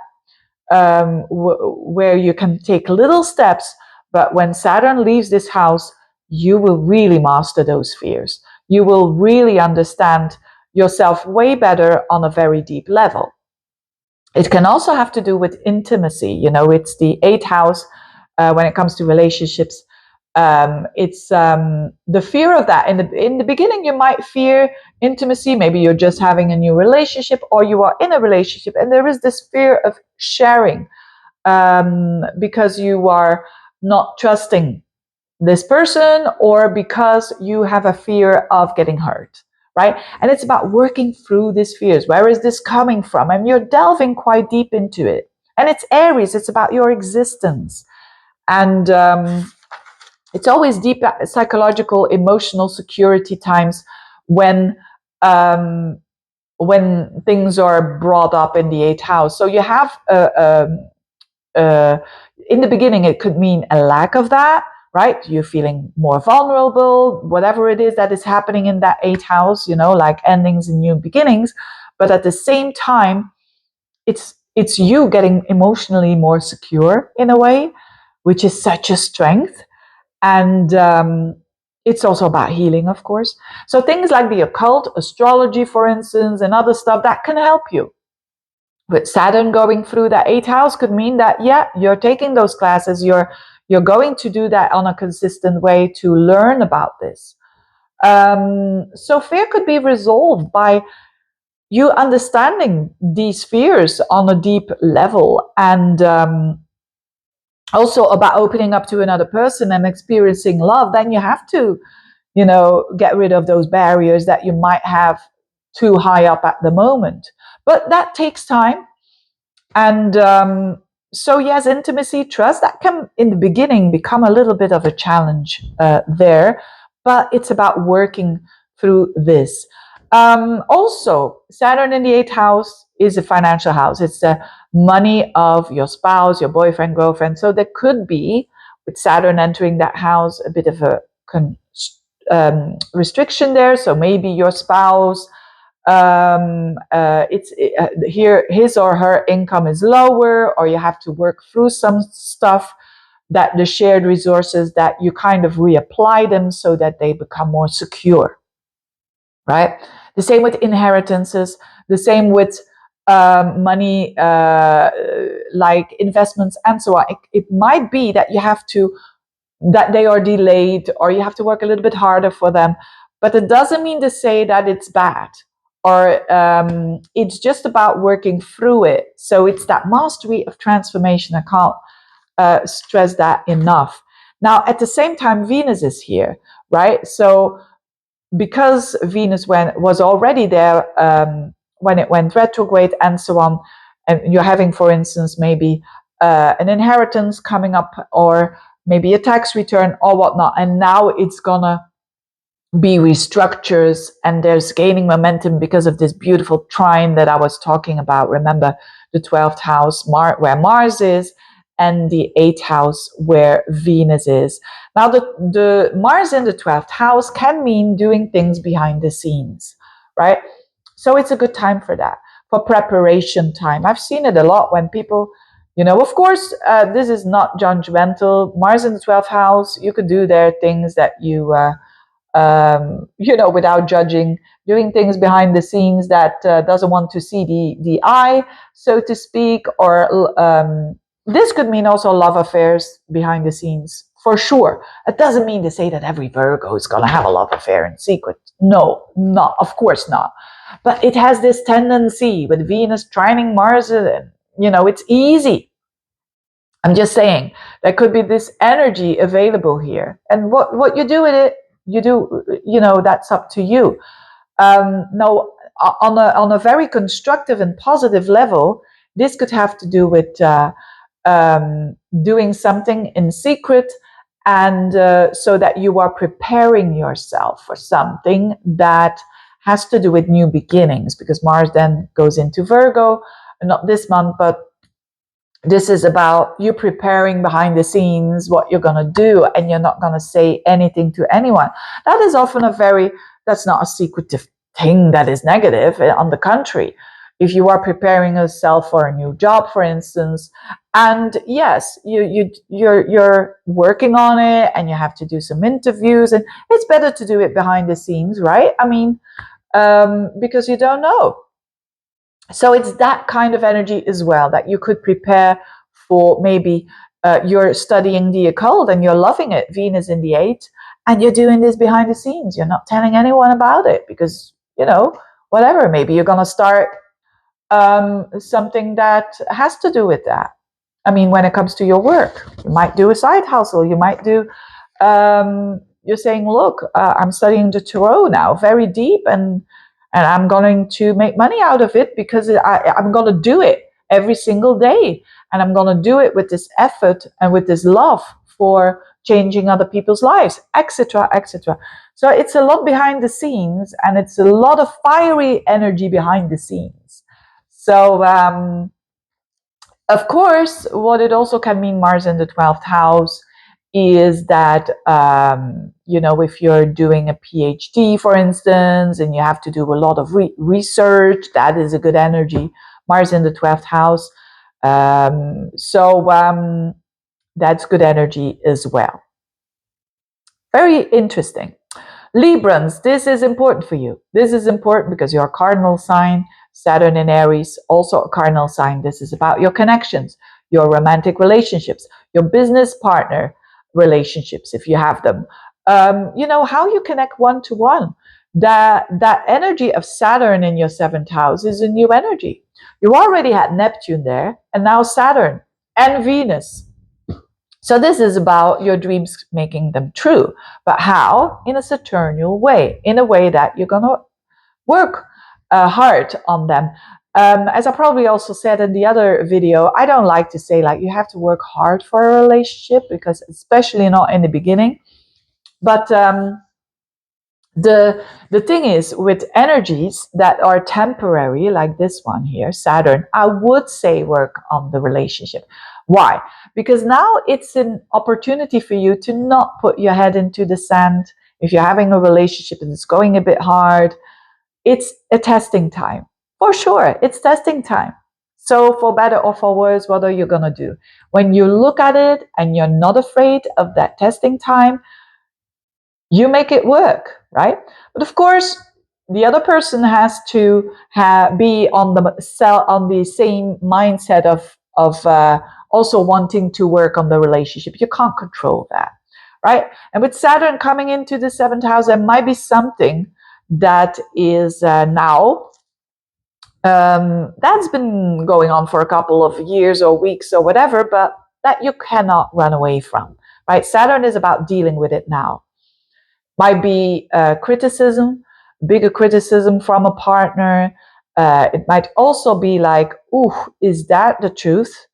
where you can take little steps. But when Saturn leaves this house, you will really master those fears. You will really understand yourself way better on a very deep level. It can also have to do with intimacy. You know, it's the 8th house when it comes to relationships. It's the fear of that. In the beginning, you might fear intimacy. Maybe you're just having a new relationship, or you are in a relationship, and there is this fear of sharing because you are not trusting this person, or because you have a fear of getting hurt. Right? And it's about working through these fears. Where is this coming from? And you're delving quite deep into it. And it's Aries. It's about your existence. And it's always deep psychological, emotional security times when things are brought up in the 8th house. So you have in the beginning, it could mean a lack of that. Right? You're feeling more vulnerable, whatever it is that is happening in that 8th house, you know, like endings and new beginnings. But at the same time, it's you getting emotionally more secure in a way, which is such a strength. And it's also about healing, of course. So things like the occult, astrology, for instance, and other stuff that can help you. With Saturn going through that 8th house could mean that, yeah, you're taking those classes, you're going to do that on a consistent way to learn about this. So fear could be resolved by you understanding these fears on a deep level, and also about opening up to another person and experiencing love. Then you have to, you know, get rid of those barriers that you might have too high up at the moment. But that takes time. And so yes, intimacy, trust, that can in the beginning become a little bit of a challenge there, but it's about working through this. Also, Saturn in the 8th house is a financial house. It's the money of your spouse, your boyfriend, girlfriend. So there could be, with Saturn entering that house, a bit of a restriction there. So maybe your spouse, here his or her income is lower, or you have to work through some stuff, that the shared resources, that you kind of reapply them so that they become more secure, right? The same with inheritances, the same with money, like investments and so on. It might be that you have to, that they are delayed, or you have to work a little bit harder for them, but it doesn't mean to say that it's bad, or it's just about working through it. So it's that mastery of transformation. I can't stress that enough. Now, at the same time, Venus is here, right? So because Venus was already there when it went retrograde and so on, and you're having, for instance, maybe an inheritance coming up, or maybe a tax return or whatnot, and now it's gonna be restructures, and there's gaining momentum because of this beautiful trine that I was talking about. Remember, the 12th house where Mars is, and the 8th house where Venus is. Now, the Mars in the 12th house can mean doing things behind the scenes, right? So it's a good time for that, for preparation time. I've seen it a lot when people, you know, of course, this is not judgmental. Mars in the 12th house, you could do there things that you without judging, doing things behind the scenes that doesn't want to see the eye, so to speak, or this could mean also love affairs behind the scenes, for sure. It doesn't mean to say that every Virgo is going to have a love affair in secret. No, not, of course not. But it has this tendency with Venus trining Mars, it's easy. I'm just saying there could be this energy available here, and what you do with it, that's up to you. Now, on a very constructive and positive level, this could have to do with doing something in secret, and so that you are preparing yourself for something that has to do with new beginnings, because Mars then goes into Virgo, not this month, but this is about you preparing behind the scenes what you're going to do, and you're not going to say anything to anyone. That is often that's not a secretive thing that is negative. On the contrary, if you are preparing yourself for a new job, for instance, and yes, you're working on it, and you have to do some interviews, and it's better to do it behind the scenes, right? I mean, because you don't know. So it's that kind of energy as well, that you could prepare for. Maybe you're studying the occult and you're loving it, Venus in the 8th, and you're doing this behind the scenes. You're not telling anyone about it because, whatever, maybe you're going to start something that has to do with that. I mean, when it comes to your work, you might do a side hustle. You might do, you're saying, look, I'm studying the tarot now very deep, and I'm going to make money out of it because I'm going to do it every single day. And I'm going to do it with this effort and with this love for changing other people's lives, etc., etc. So it's a lot behind the scenes, and it's a lot of fiery energy behind the scenes. So, of course, what it also can mean, Mars in the 12th house, is that, if you're doing a PhD, for instance, and you have to do a lot of research, that is a good energy. Mars in the 12th house. That's good energy as well. Very interesting. Librans, this is important for you. This is important because you're a cardinal sign. Saturn in Aries, also a cardinal sign. This is about your connections, your romantic relationships, your business partner relationships, if you have them. How you connect one-to-one. That energy of Saturn in your 7th house is a new energy. You already had Neptune there, and now Saturn and Venus. So this is about your dreams, making them true. But how? In a Saturnial way, in a way that you're going to work hard on them. As I probably also said in the other video, I don't like to say you have to work hard for a relationship, because especially not in the beginning. But the thing is, with energies that are temporary, like this one here, Saturn, I would say work on the relationship. Why? Because now it's an opportunity for you to not put your head into the sand. If you're having a relationship and it's going a bit hard, it's a testing time. For sure, it's testing time. So for better or for worse, what are you going to do? When you look at it and you're not afraid of that testing time, you make it work, right? But of course, the other person has to be on the same mindset of also wanting to work on the relationship. You can't control that, right? And with Saturn coming into the 7th house, there might be something that is now that's been going on for a couple of years or weeks or whatever, but that you cannot run away from, right? Saturn is about dealing with it now. Might be criticism, bigger criticism from a partner. It might also be like, ooh, is that the truth?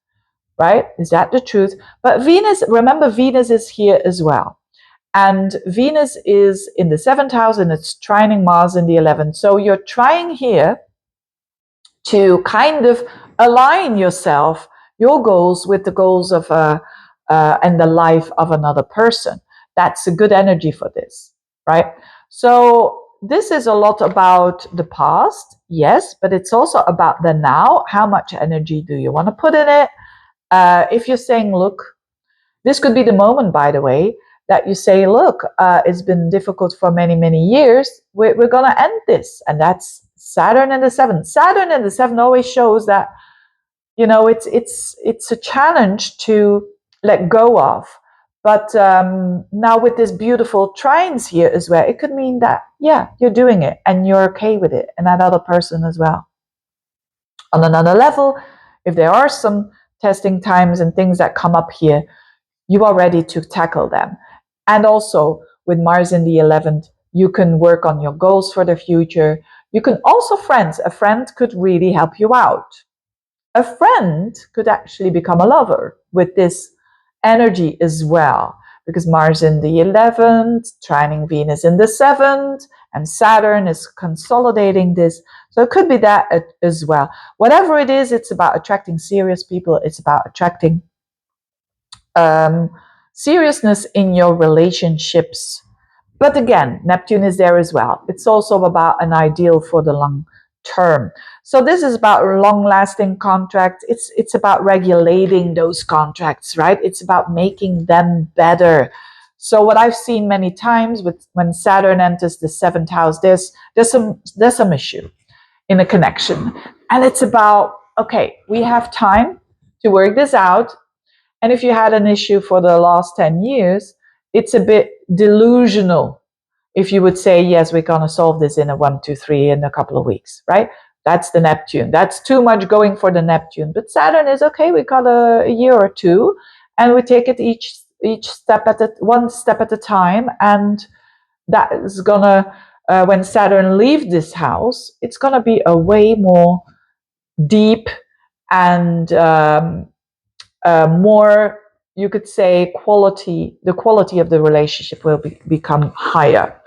Right? Is that the truth? But Venus, remember, Venus is here as well. And Venus is in the 7th house, and it's trining Mars in the 11th. So you're trying here to kind of align yourself, your goals, with the goals of and the life of another person. That's a good energy for this, right? So this is a lot about the past, yes, but it's also about the now. How much energy do you want to put in it? If you're saying, look, this could be the moment, by the way, that you say, look, it's been difficult for many, many years. We're going to end this. And that's Saturn in the seventh. Saturn in the seventh always shows that, you know, it's a challenge to let go of. But now with this beautiful trines here as well, it could mean that, yeah, you're doing it and you're okay with it, and that other person as well. On another level, if there are some testing times and things that come up here, you are ready to tackle them. And also with Mars in the 11th, you can work on your goals for the future. You can also a friend could really help you out. A friend could actually become a lover with this energy as well, because Mars in the 11th, trining Venus in the 7th, and Saturn is consolidating this. So it could be that as well. Whatever it is, it's about attracting serious people. It's about attracting seriousness in your relationships. But again, Neptune is there as well. It's also about an ideal for the long term. So this is about long-lasting contracts. It's about regulating those contracts, right? It's about making them better. So what I've seen many times with when Saturn enters the 7th house, there's some issue in a connection, and it's about, okay, we have time to work this out. And if you had an issue for the last 10 years, it's a bit delusional if you would say, yes, we're going to solve this in a 1, 2, 3 in a couple of weeks, right? That's the Neptune. That's too much going for the Neptune. But Saturn is okay. We got a year or two, and we take it each step one step at a time. And that is gonna, when Saturn leaves this house, it's gonna be a way more deep and more, you could say, the quality of the relationship will become higher.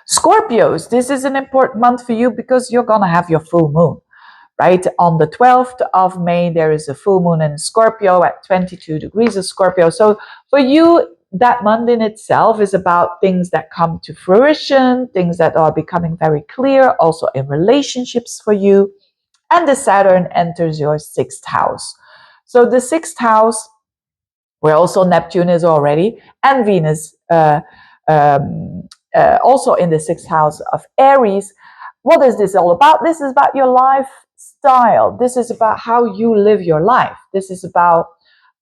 Scorpios, this is an important month for you because you're going to have your full moon, right? On the 12th of May, there is a full moon in Scorpio at 22 degrees of Scorpio. So for you, that month in itself is about things that come to fruition, things that are becoming very clear, also in relationships for you. And the Saturn enters your 6th house. So the 6th house, where also Neptune is already, and Venus also in the 6th house of Aries. What is this all about? This is about your lifestyle. This is about how you live your life. This is about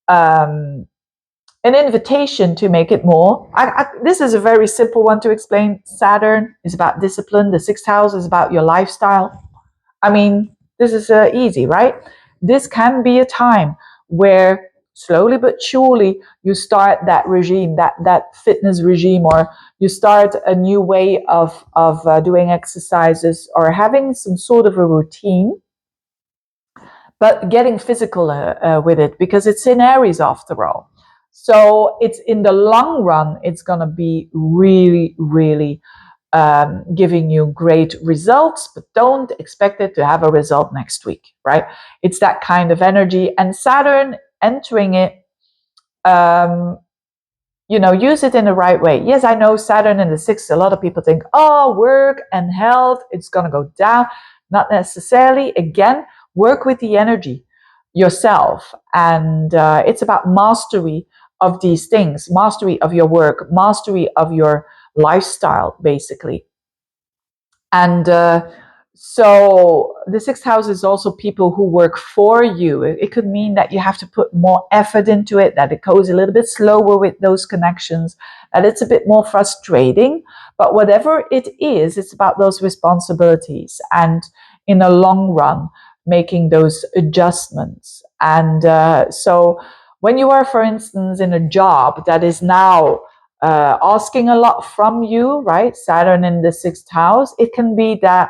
an invitation to make it more. This is a very simple one to explain. Saturn is about discipline. The 6th house is about your lifestyle. I mean, this is easy, right? This can be a time where slowly but surely you start that regime, that fitness regime, or you start a new way of doing exercises or having some sort of a routine, but getting physical with it, because it's in Aries after all. So it's in the long run, it's going to be really, really giving you great results, but don't expect it to have a result next week, right? It's that kind of energy. And Saturn entering it, use it in the right way. Yes, I know Saturn in the 6th, a lot of people think, oh, work and health, it's going to go down. Not necessarily. Again, work with the energy yourself. And it's about mastery of these things, mastery of your work, mastery of your lifestyle, basically. And so the 6th house is also people who work for you. It could mean that you have to put more effort into it, that it goes a little bit slower with those connections, that it's a bit more frustrating. But whatever it is, it's about those responsibilities and in the long run, making those adjustments. And so when you are, for instance, in a job that is now asking a lot from you, right? Saturn in the 6th house, it can be that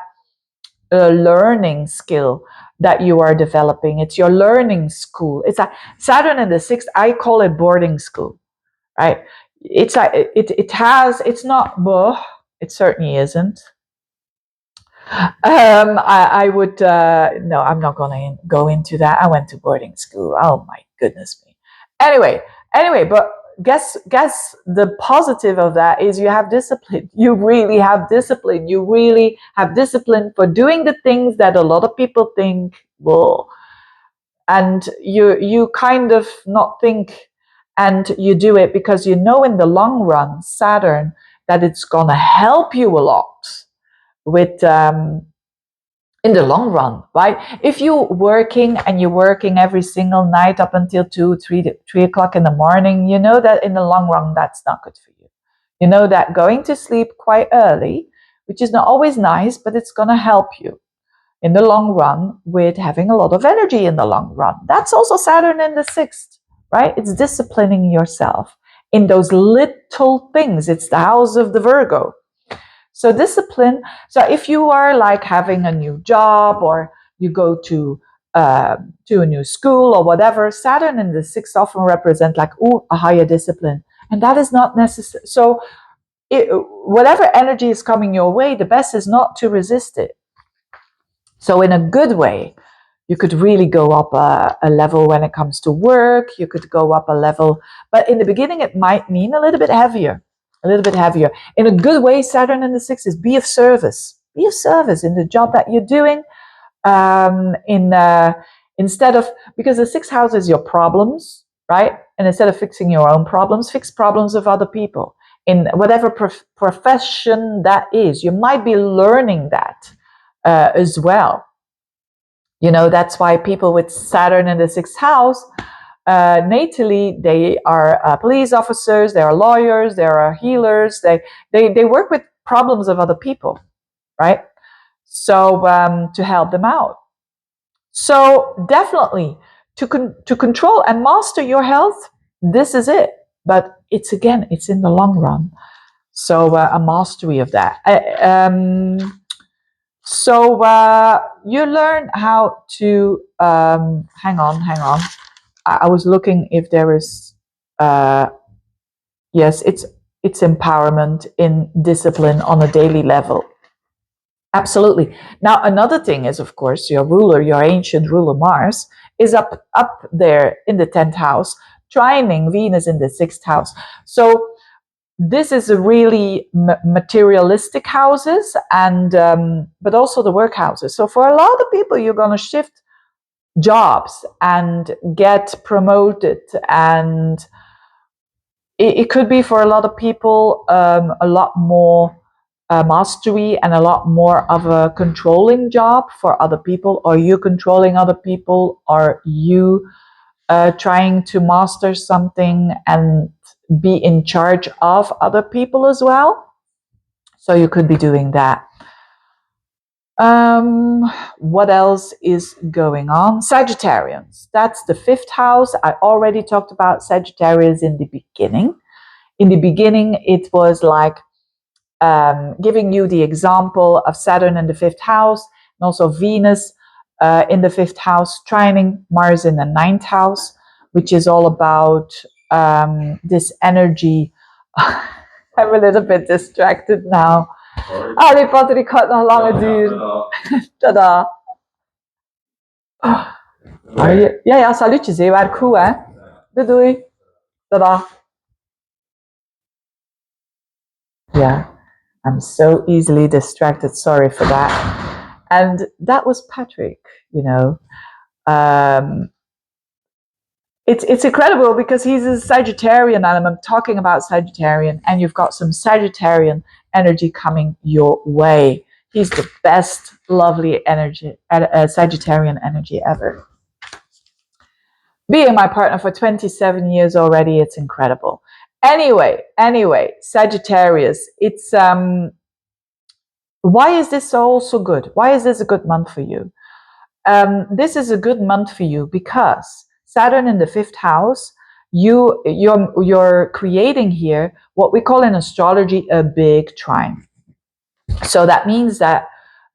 learning skill that you are developing. It's your learning school. It's like Saturn in the 6th, I call it boarding school, right? It's like it's not, it certainly isn't. I would, no, I'm not going to go into that. I went to boarding school. Oh my goodness me. Anyway, but guess the positive of that is you have discipline. You really have discipline. You really have discipline for doing the things that a lot of people think, well, and you kind of not think And you do it because you know in the long run, Saturn, that it's going to help you a lot with in the long run, right? If you're working and you're working every single night up until 3 o'clock in the morning, you know that in the long run, that's not good for you. You know that going to sleep quite early, which is not always nice, but it's going to help you in the long run with having a lot of energy in the long run. That's also Saturn in the sixth, right? It's disciplining yourself in those little things. It's the house of the Virgo. So discipline. So if you are like having a new job or you go to a new school or whatever, Saturn in the sixth often represent like a higher discipline, and that is not necessary. So whatever energy is coming your way, the best is not to resist it. So in a good way, you could really go up a level when it comes to work. You could go up a level, but in the beginning, it might mean a little bit heavier. In a good way, Saturn in the sixth is be of service. Be of service in the job that you're doing. Instead of, because the sixth house is your problems, right? And instead of fixing your own problems, fix problems of other people in whatever profession that is. You might be learning that as well. You know, that's why people with Saturn in the sixth house, natally, they are police officers, they are lawyers, they are healers, they work with problems of other people, right? So to help them out. So definitely to control and master your health, this is it. But it's in the long run. So a mastery of that. You learn how to hang on. I was looking if there is yes, it's empowerment in discipline on a daily level. Absolutely. Now another thing is, of course, your ancient ruler Mars is up there in the 10th house, trining Venus in the 6th house. So this is a really materialistic houses, and but also the work houses. So for a lot of people, you're going to shift jobs and get promoted, and it could be for a lot of people a lot more mastery and a lot more of a controlling job for other people. Are you controlling other people? Are you trying to master something and be in charge of other people as well? So you could be doing that. What else is going on? Sagittarians. That's the 5th house. I already talked about Sagittarius in the beginning. In the beginning, it was like giving you the example of Saturn in the 5th house and also Venus in the 5th house, trining Mars in the 9th house, which is all about this energy. I'm a little bit distracted now. Die batterie gaat nog langer duren. Tada. Ja, salutjes, hè. Waren goed, hè. Doei. Tada. Yeah, I'm so easily distracted. Sorry for that. And that was Patrick, you know. It's incredible because he's a Sagittarian, and I'm talking about Sagittarian, and you've got some Sagittarian energy coming your way. He's the best, lovely energy, Sagittarian energy ever. Being my partner for 27 years already, it's incredible. Anyway, Sagittarius, it's why is this so good? Why is this a good month for you? This is a good month for you because Saturn in the 5th house, you're creating here what we call in astrology a big trine. So that means that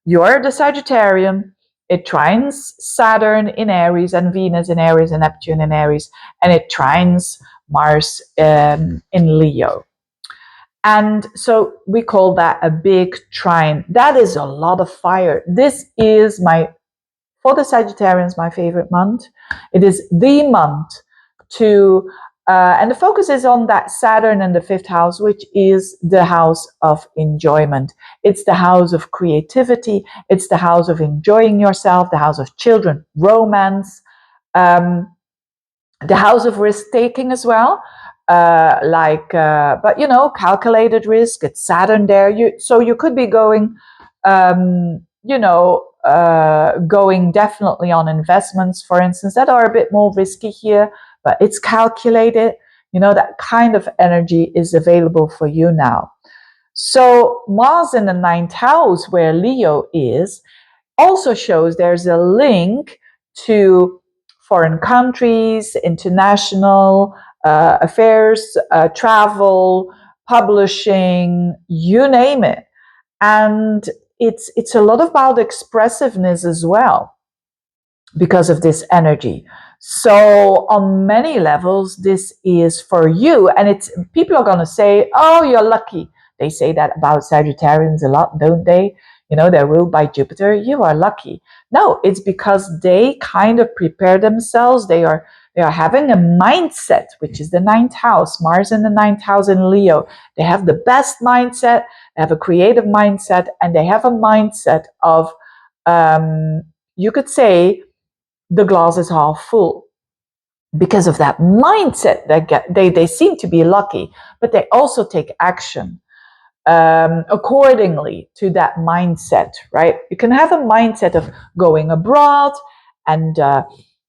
you're the Sagittarian, it trines Saturn in Aries and Venus in Aries and Neptune in Aries, and it trines Mars in Leo. And so we call that a big trine. That is a lot of fire. This is for the Sagittarians, my favorite month. It is the month to, and the focus is on that Saturn in the 5th house, which is the house of enjoyment. It's the house of creativity. It's the house of enjoying yourself, the house of children, romance. The house of risk taking as well, but calculated risk. It's Saturn there. So you could be going, going definitely on investments, for instance, that are a bit more risky here, but it's calculated. That kind of energy is available for you now. So Mars in the ninth house, where Leo is, also shows there's a link to foreign countries, international affairs, travel, publishing, you name it. And it's a lot about expressiveness as well because of this energy. So on many levels, this is for you. And it's people are going to say, oh, you're lucky. They say that about Sagittarians a lot, don't they? They're ruled by Jupiter. You are lucky. No, it's because they kind of prepare themselves. They are having a mindset, which is the ninth house, Mars in the ninth house in Leo. They have the best mindset. They have a creative mindset, and they have a mindset of, you could say, the glass is half full. Because of that mindset, they seem to be lucky, but they also take action accordingly to that mindset, right? You can have a mindset of going abroad and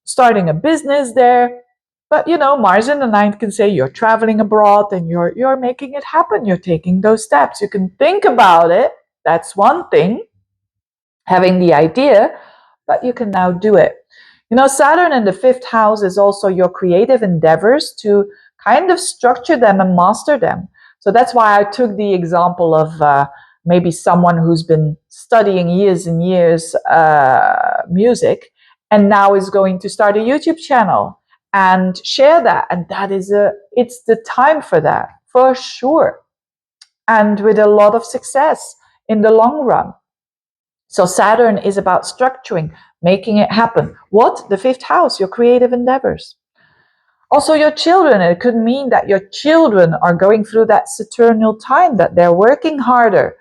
starting a business there, but Mars in the ninth can say you're traveling abroad and you're making it happen. You're taking those steps. You can think about it. That's one thing, having the idea, but you can now do it. Saturn in the fifth house is also your creative endeavors to kind of structure them and master them. So that's why I took the example of maybe someone who's been studying years and years music and now is going to start a YouTube channel and share that. And it's the time for that, for sure. And with a lot of success in the long run. So Saturn is about structuring, making it happen. What? The fifth house, your creative endeavors. Also your children. It could mean that your children are going through that Saturnal time, that they're working harder.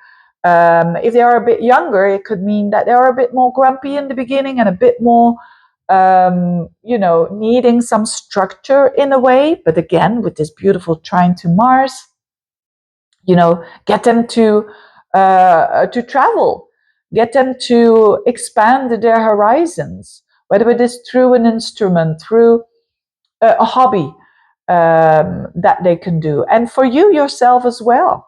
If they are a bit younger, it could mean that they are a bit more grumpy in the beginning and a bit more, needing some structure in a way. But again, with this beautiful trine to Mars, get them to travel, get them to expand their horizons, whether it is through an instrument, through a hobby that they can do. And for you yourself as well,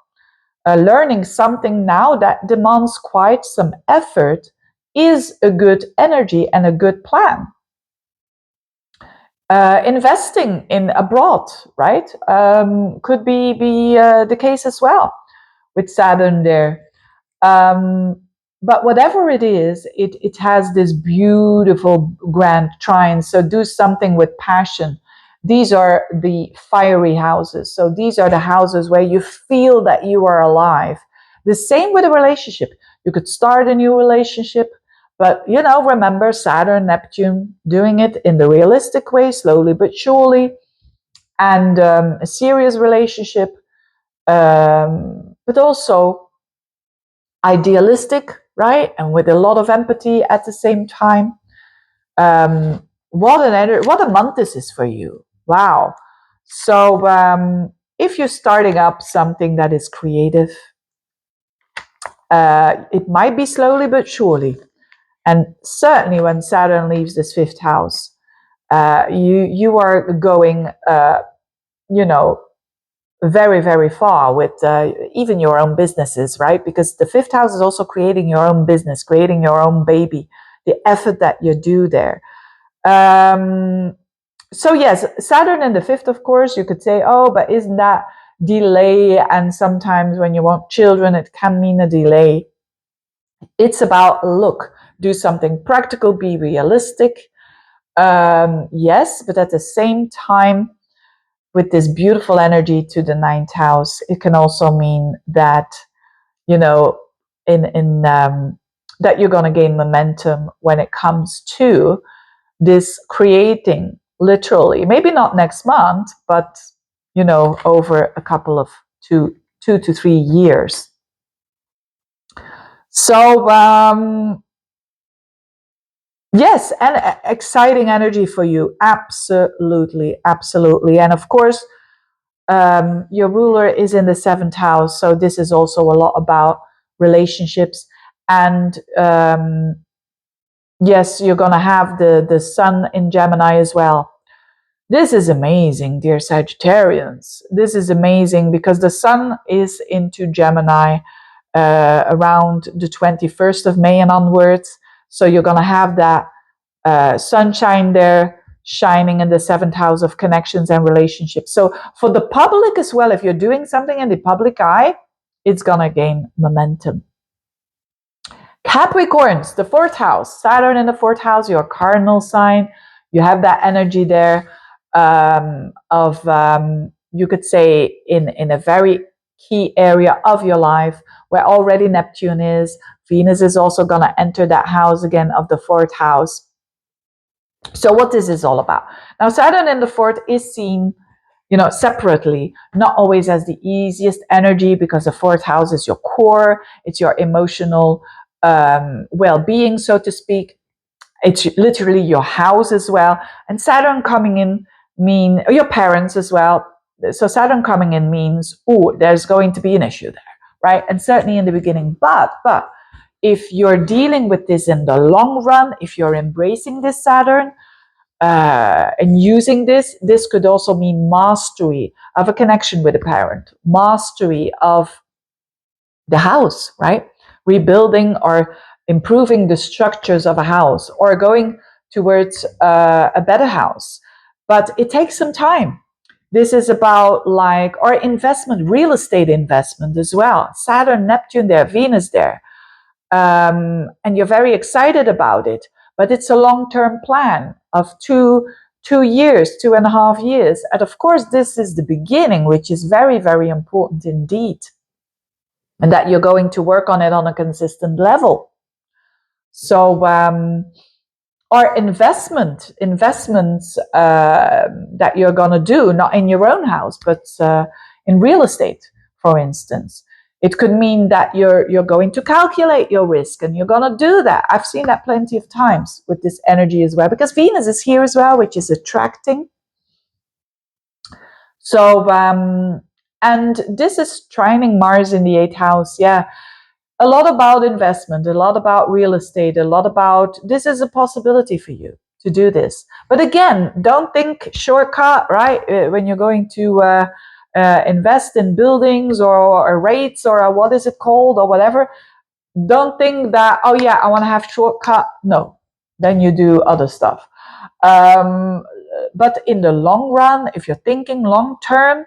learning something now that demands quite some effort is a good energy and a good plan. Investing in abroad, right, could be the case as well with Saturn there. But whatever it is, it has this beautiful grand trine. So do something with passion. These are the fiery houses. So these are the houses where you feel that you are alive. The same with a relationship. You could start a new relationship, but remember Saturn, Neptune, doing it in the realistic way, slowly but surely, and a serious relationship, but also idealistic, right? And with a lot of empathy at the same time. What a month this is for you. Wow. So if you're starting up something that is creative, it might be slowly but surely. And certainly when Saturn leaves this fifth house, you are going, very, very far with even your own businesses, right? Because the fifth house is also creating your own business, creating your own baby, the effort that you do there. So yes, Saturn in the fifth, of course, you could say, oh, but isn't that delay? And sometimes when you want children, it can mean a delay. It's about, look, do something practical, be realistic. Yes, but at the same time, with this beautiful energy to the ninth house, it can also mean that, that you're going to gain momentum when it comes to this creating, literally, maybe not next month, but, over a couple of two to 3 years. So, Yes, and exciting energy for you. Absolutely, absolutely. And of course, your ruler is in the seventh house. So this is also a lot about relationships. And yes, you're going to have the sun in Gemini as well. This is amazing, dear Sagittarians. This is amazing because the sun is into Gemini around the 21st of May and onwards. So you're going to have that sunshine there shining in the seventh house of connections and relationships. So for the public as well, if you're doing something in the public eye, it's going to gain momentum. Capricorns, the fourth house, Saturn in the fourth house, your cardinal sign. You have that energy there you could say, in a very key area of your life where already Neptune is. Venus is also going to enter that house again of the fourth house. So what this is all about. Now, Saturn in the fourth is seen, separately, not always as the easiest energy, because the fourth house is your core, it's your emotional well-being, so to speak. It's literally your house as well. And Saturn coming in mean your parents as well. So Saturn coming in means, there's going to be an issue there, right? And certainly in the beginning, but if you're dealing with this in the long run, if you're embracing this Saturn, and using this could also mean mastery of a connection with a parent, mastery of the house, right? Rebuilding or improving the structures of a house, or going towards a better house. But it takes some time. This is about or investment, real estate investment as well. Saturn, Neptune there, Venus there. And you're very excited about it, but it's a long-term plan of 2 years, 2.5 years. And of course, this is the beginning, which is very, very important indeed. And that you're going to work on it on a consistent level. So, or investments that you're going to do, not in your own house, but in real estate, for instance. It could mean that you're going to calculate your risk, and you're going to do that. I've seen that plenty of times with this energy as well, because Venus is here as well, which is attracting. So, and this is trining Mars in the 8th house. Yeah. A lot about investment, a lot about real estate, a lot about this is a possibility for you to do this. But again, don't think shortcut, right? When you're going to invest in buildings or rates or what is it called or whatever, don't think that, oh yeah, I want to have shortcut. No, then you do other stuff. But in the long run, if you're thinking long term,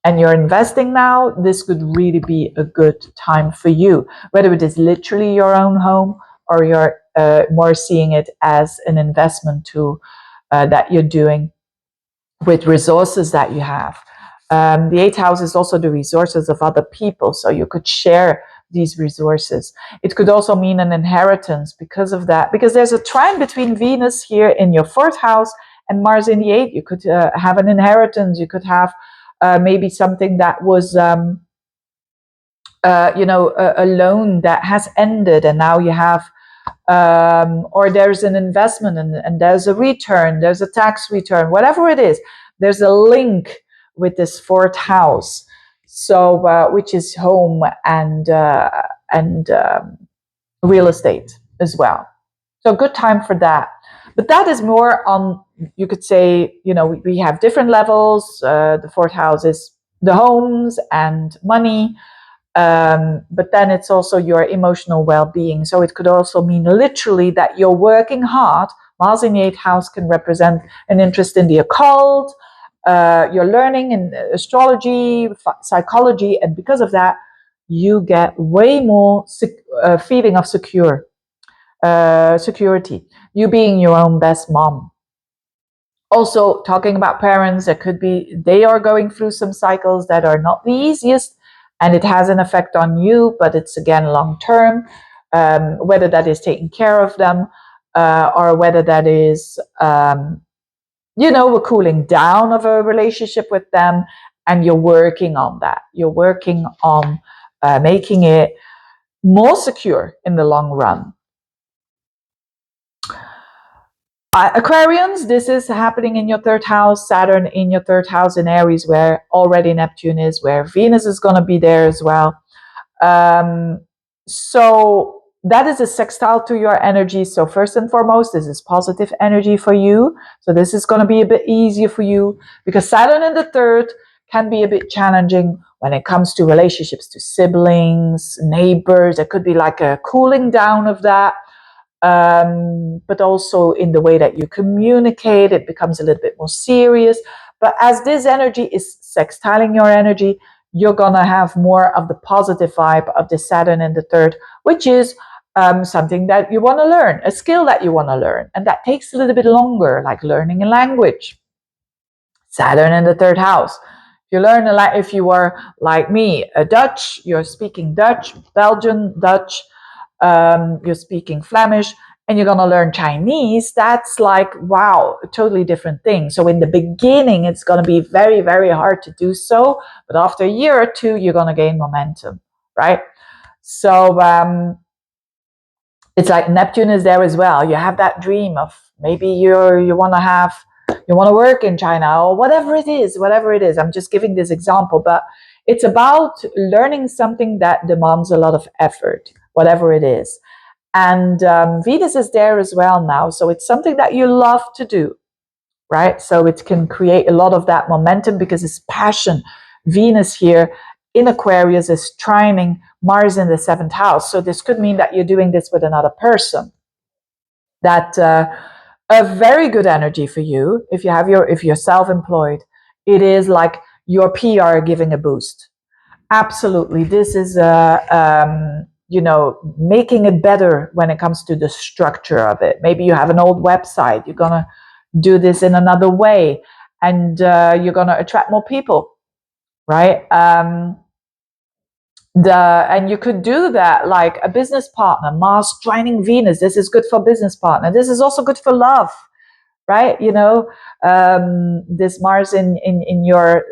and you're investing now, this could really be a good time for you, whether it is literally your own home or you're more seeing it as an investment tool that you're doing with resources that you have. The 8th house is also the resources of other people, so you could share these resources. It could also mean an inheritance because of that, because there's a trine between Venus here in your 4th house and Mars in the 8th. You could have an inheritance. You could have maybe something that was, a loan that has ended, and now you have, or there's an investment and there's a return, there's a tax return, whatever it is. There's a link with this 4th house, so which is home and real estate as well. So good time for that. But that is more on, you could say, we have different levels. The 4th house is the homes and money. But then it's also your emotional well-being. So it could also mean literally that you're working hard. Mars in the 8th house can represent an interest in the occult. You're learning in astrology, psychology, and because of that, you get way more feeling of security. You being your own best mom. Also, talking about parents, it could be they are going through some cycles that are not the easiest, and it has an effect on you, but it's again long term. Whether that is taking care of them, or whether that is, a cooling down of a relationship with them, and you're working on that. You're working on making it more secure in the long run. Aquarians, this is happening in your third house, Saturn in your third house in Aries, where already Neptune is, where Venus is going to be there as well. So that is a sextile to your energy. So first and foremost, this is positive energy for you. So this is going to be a bit easier for you, because Saturn in the third can be a bit challenging when it comes to relationships to siblings, neighbors. There could be like a cooling down of that. But also in the way that you communicate, it becomes a little bit more serious. But as this energy is sextiling your energy, you're gonna have more of the positive vibe of the Saturn in the third, which is something that you want to learn, a skill that you want to learn, and that takes a little bit longer, like learning a language. Saturn in the third house. If you are like me, a Dutch, you're speaking Dutch, Belgian Dutch, you're speaking Flemish, and you're going to learn Chinese. That's like, wow, a totally different thing. So in the beginning, it's going to be very, very hard to do so. But after a year or two, you're going to gain momentum, right? So it's like Neptune is there as well. You have that dream of maybe you want to work in China or whatever it is. I'm just giving this example, but it's about learning something that demands a lot of effort, whatever it is. And Venus is there as well now. So it's something that you love to do, right? So it can create a lot of that momentum because it's passion. Venus here in Aquarius is trining Mars in the seventh house. So this could mean that you're doing this with another person. That a very good energy for you if you're self-employed. It is like your PR giving a boost. Absolutely, this is making it better when it comes to the structure of it. Maybe you have an old website. You're gonna do this in another way, and you're gonna attract more people, right? And you could do that like a business partner, Mars trining Venus. This is good for business partner. This is also good for love, right? This Mars in your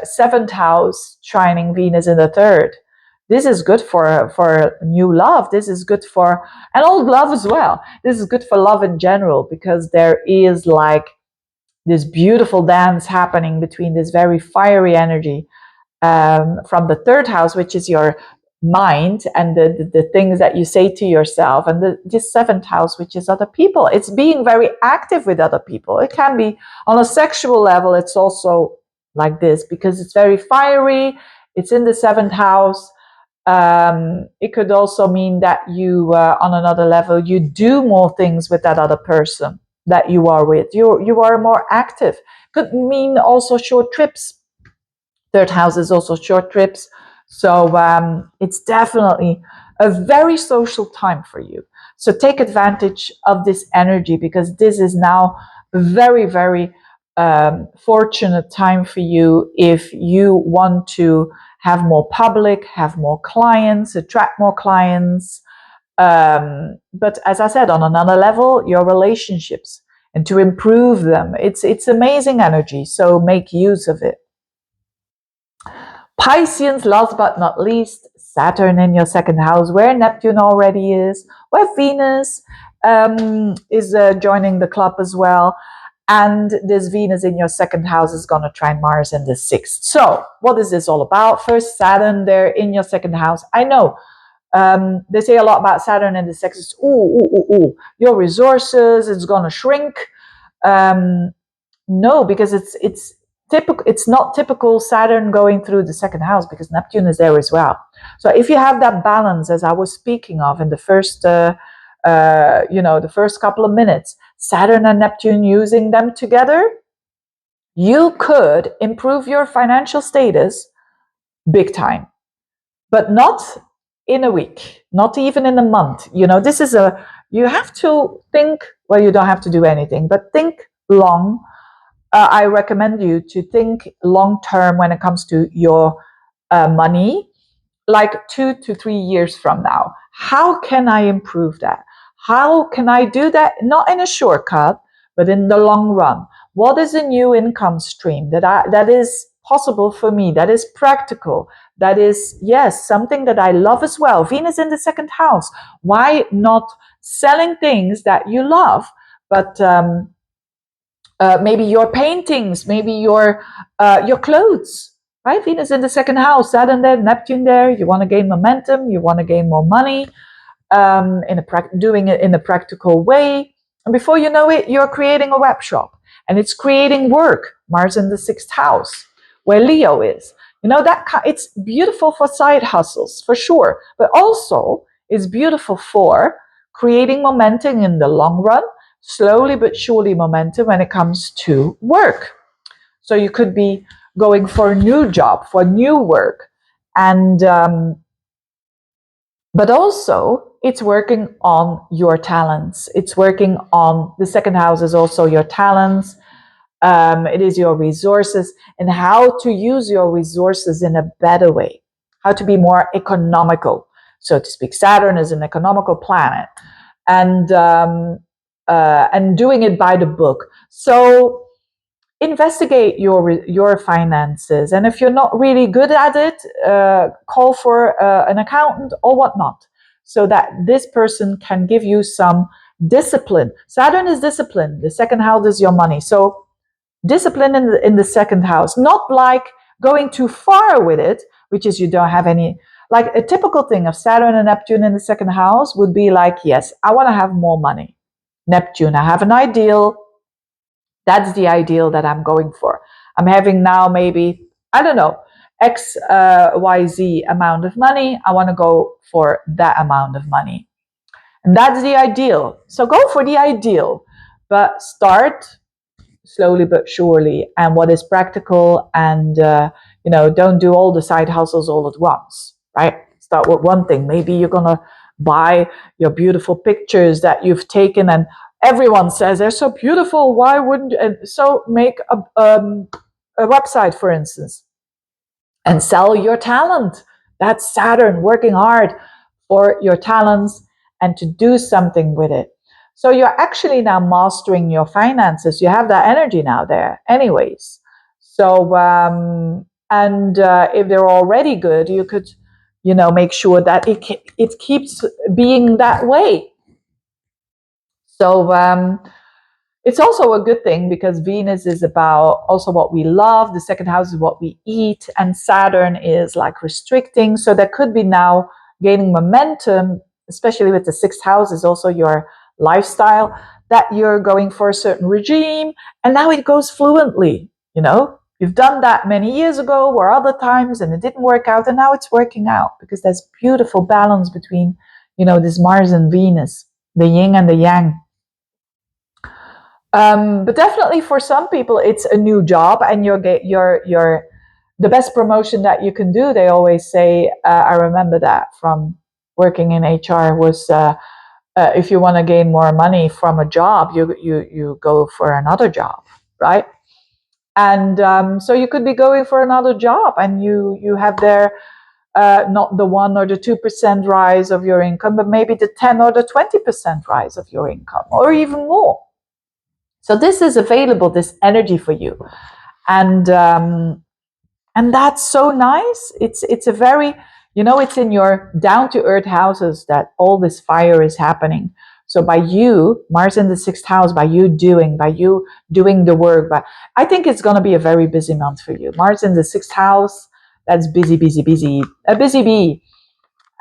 seventh house trining Venus in the third. This is good for new love. This is good for and old love as well. This is good for love in general, because there is like this beautiful dance happening between this very fiery energy from the third house, which is your mind and the things that you say to yourself, and the seventh house, which is other people. It's being very active with other people. It can be on a sexual level. It's also like this because it's very fiery. It's in the seventh house. It could also mean that you, on another level, you do more things with that other person that you are with. You are more active. Could mean also short trips. Third house is also short trips. So it's definitely a very social time for you. So take advantage of this energy, because this is now a very, very fortunate time for you if you want to have more public, have more clients, attract more clients. But as I said, on another level, your relationships and to improve them. It's amazing energy. So make use of it. Pisceans, last but not least, Saturn in your second house, where Neptune already is, where Venus is joining the club as well. And this Venus in your second house is going to trine Mars in the sixth. So what is this all about? First, Saturn there in your second house. I know they say a lot about Saturn in the sixth. Your resources, it's going to shrink. No, because it's typical. It's not typical Saturn going through the second house, because Neptune is there as well. So if you have that balance, as I was speaking of in the first, the first couple of minutes, Saturn and Neptune, using them together, you could improve your financial status big time, but not in a week, not even in a month. You have to think. Well, you don't have to do anything, but think long. I recommend you to think long term when it comes to your money, like 2 to 3 years from now. How can I improve that? How can I do that? Not in a shortcut, but in the long run. What is a new income stream that is possible for me, that is practical, that is, yes, something that I love as well? Venus in the second house. Why not selling things that you love, but maybe your paintings, maybe your clothes, right? Venus in the second house, Saturn there, Neptune there. You want to gain momentum, you want to gain more money, doing it in a practical way. And before you know it, you're creating a web shop, and it's creating work. Mars in the sixth house, where Leo is. You know, it's beautiful for side hustles, for sure, but also it's beautiful for creating momentum in the long run, slowly but surely momentum when it comes to work. So you could be going for a new job, for new work, and but also it's working on your talents. It's working on the second house is also your talents. It is your resources and how to use your resources in a better way, how to be more economical, so to speak. Saturn is an economical planet, and doing it by the book. So investigate your finances, and if you're not really good at it, call for an accountant or whatnot, so that this person can give you some discipline. Saturn is discipline. The second house is your money, so discipline in the second house, not like going too far with it, which is you don't have any, like a typical thing of Saturn and Neptune in the second house would be like, yes, I want to have more money. Neptune, I have an ideal. That's the ideal that I'm going for. I'm having now maybe, I don't know, X, Y, Z amount of money. I want to go for that amount of money. And that's the ideal. So go for the ideal, but start slowly but surely, and what is practical, and don't do all the side hustles all at once, right? Start with one thing. Maybe you're gonna buy your beautiful pictures that you've taken, and everyone says they're so beautiful. Why wouldn't you? And so make a website, for instance, and sell your talent. That's Saturn working hard for your talents and to do something with it. So you're actually now mastering your finances. You have that energy now there anyways. So, if they're already good, you could, make sure that it keeps being that way. So, it's also a good thing because Venus is about also what we love. The second house is what we eat, and Saturn is like restricting. So there could be now gaining momentum, especially with the sixth house is also your lifestyle, that you're going for a certain regime, and now it goes fluently. You've done that many years ago or other times and it didn't work out, and now it's working out because there's beautiful balance between, this Mars and Venus, the yin and the yang. But definitely for some people, it's a new job, and you're the best promotion that you can do. They always say, I remember that from working in HR, was if you want to gain more money from a job, you go for another job, right? And so you could be going for another job, and you have there not the 1 or the 2% rise of your income, but maybe the 10 or the 20% rise of your income, or even more. So this is available, this energy for you, and that's so nice. It's a very, it's in your down to earth houses that all this fire is happening. So by you, Mars in the sixth house, by you doing the work, but I think it's going to be a very busy month for you. Mars in the sixth house, that's busy, a busy bee,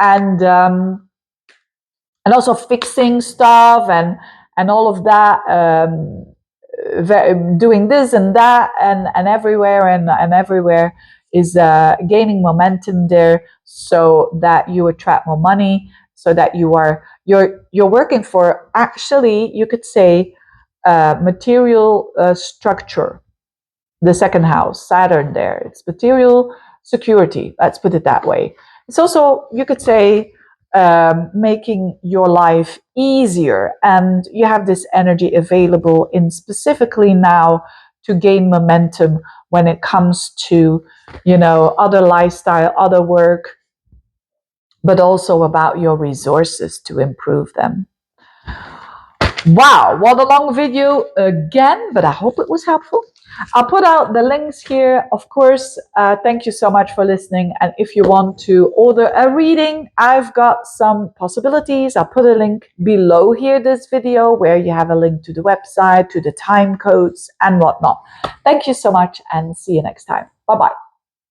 and also fixing stuff and all of that. Doing this and that and everywhere and everywhere is gaining momentum there, so that you attract more money, so that you're working for, actually you could say, material structure. The second house, Saturn there, it's material security, let's put it that way. It's also, you could say, making your life easier, and you have this energy available in specifically now to gain momentum when it comes to other lifestyle, other work, but also about your resources to improve them. Wow, what a long video again, but I hope it was helpful. I'll put out the links here. Of course, thank you so much for listening. And if you want to order a reading, I've got some possibilities. I'll put a link below here, this video, where you have a link to the website, to the time codes and whatnot. Thank you so much and see you next time. Bye-bye.